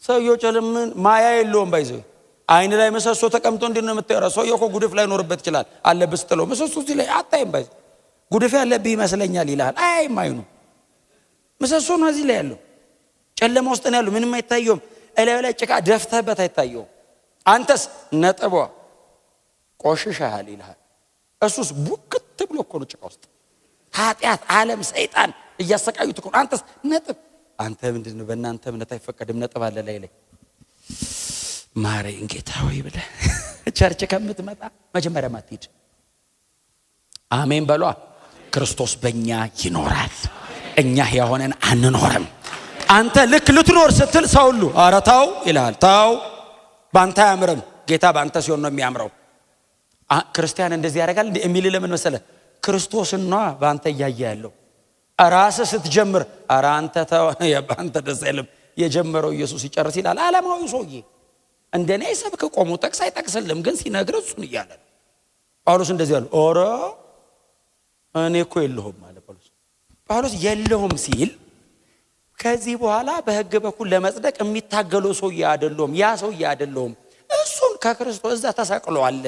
ሰውየው ጨለምን ማያ የለውም ባይዘው አይን ላይ መሰሶ ተቀምጦ እንዴት ነው የምትየራ ሰውየው እኮ ጉድፍ ላይ ኖርበት ይችላል አለብስ ጥሎ መሰሶ እዚህ ላይ አታይም ባይዘው ጉድፍ ያለብህ ይመስለኛል ይላል አይም አይኑ መሰሶ ነው እዚህ ላይ ያለው ጨለማ ውስጥ ነው ያለው ምንም አይታየውም እላዩ ላይ ጭቃ ደፍተህበት አይታየውም አንተስ ነጥቧ ቆሽሻል ይላል እሱስ ቡክት ብሎ እኮ ነው ጭቃ ውስጥ ኃጢአት ዓለም ሰይጣን እያሰቃዩት እኮ አንተስ ነጥብ አንተ ምንድነው በእናንተ እምነት አይፈቀድም ነጥብ አለ ላይ ማረኝ ጌታ ሆይ ብለህ ቸርች ከምትመጣ መጀመሪያ ማትሄድ አሜን በሏ ክርስቶስ በእኛ ይኖራል እኛ ያሆነን አንኖርም አንተ ልክ ልትኖር ስትል ሰው ሁሉ ኧረ ተው ይላል ተው ባንተ ያምርም ጌታ ባንተ ሲሆን ነው የሚያምረው ክርስቲያን እንደዚህ ያደርጋል እንዴ የሚል ለምን መሰለ ክርስቶስና ባንተ ያያየ ያለው ራስ ስትጀምር ኧረ አንተ ተው የባንተ ደስ አይልም የጀመረው ኢየሱስ ይጨርስ ይላል ዓለማዊ ሰውዬ እንደኔ ሰብከ ቆሞ ጠቅስ አይጠቅስልም ግን ሲነግረው እሱን ይያለ ጳውሎስ እንደዚህ ያለው ኦሮ እኔ እኮ የለሁም ማለት ጳውሎስ የለሁም ሲል ከዚህ በኋላ በሕግ በኩል ለመጽደቅ የሚታገለው ሰውዬ አይደለም ያ ሰውዬ አይደለም እሱን ከክርስቶስ እዛ ተሰቅሏል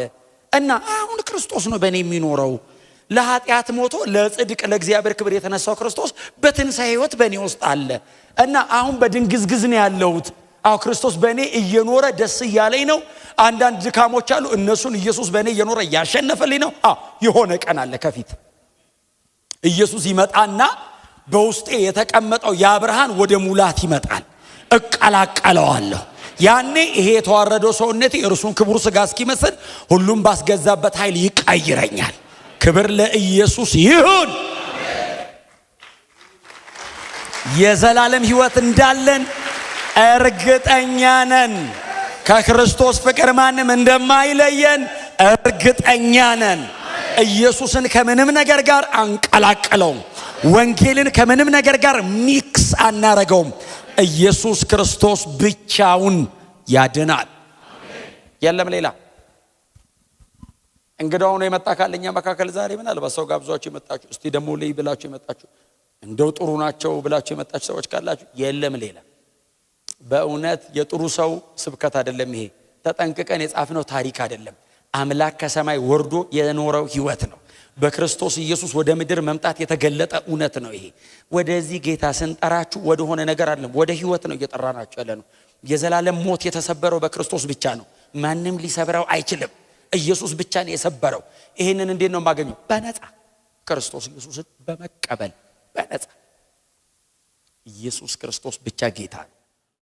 እና አሁን ክርስቶስ ነው በእኔ የሚኖረው ለኃጢአት ሞቶ ለጽድቅ ለእግዚአብሔር ክብር የተነሳው ክርስቶስ በትንሣኤ ሕይወት በእኔ ውስጥ አለ እና አሁን በድንግዝግዝ ነው ያለሁት አው ክርስቶስ በእኔ እየኖረ ደስ እያለኝ ነው አንዳንድ ድካሞች አሉ እነሱን ኢየሱስ በእኔ እየኖረ ያሸነፈልኝ ነው የሆነ ቀን አለ ከፊት ኢየሱስ ይመጣና በውስጤ የተቀመጠው ያ ብርሃን ወደ ሙላት ይመጣል እቀላቀለዋለሁ ያኔ ይሄ የተዋረደው ሰውነቴ እርሱን ክቡር ሥጋ እስኪመስል ሁሉም ባስገዛበት ኃይል ይቀይረኛል ክብር ለኢየሱስ ይሁን የዘላለም ሕይወት እንዳለን እርግጠኛ ነን ከክርስቶስ ፍቅር ማንም እንደማይለየን እርግጠኛ ነን ኢየሱስን ከምንም ነገር ጋር አንቀላቀለውም ወንጌልን ከምንም ነገር ጋር ሚክስ አናረገውም ኢየሱስ ክርስቶስ ብቻውን ያድናል የለም ሌላ እንግዳው ነው የመጣ ካለኛ መካከል ዛሬ ምናልባት ሰው ጋብዟችሁ የመጣችሁ እስቲ ደሞ ለይ ብላችሁ የመጣችሁ እንደው ጥሩ ናቸው ብላችሁ የመጣችሁ ሰዎች ካላችሁ የለም ሌላ በእውነት የጥሩ ሰው ስብከት አይደለም ይሄ ተጠንቅቀን የጻፍነው ታሪክ አይደለም አምላክ ከሰማይ ወርዶ የኖረው ሕይወት ነው በክርስቶስ ኢየሱስ ወደ ምድር መምጣት የተገለጠ እውነት ነው ይሄ ወደዚህ ጌታ ስንጠራችሁ ወደ ሆነ ነገር አይደለም ወደ ሕይወት ነው እየጠራናችሁ ያለነው የዘላለም ሞት የተሰበረው በክርስቶስ ብቻ ነው ማንንም ሊሰብረው አይችልም ኢየሱስ ብቻ ነው የሰበረው ይሄንን እንዴት ነው ማገኘው በነፃ ክርስቶስ ኢየሱስን በመቀበል በነፃ ኢየሱስ ክርስቶስ ብቻ ጌታ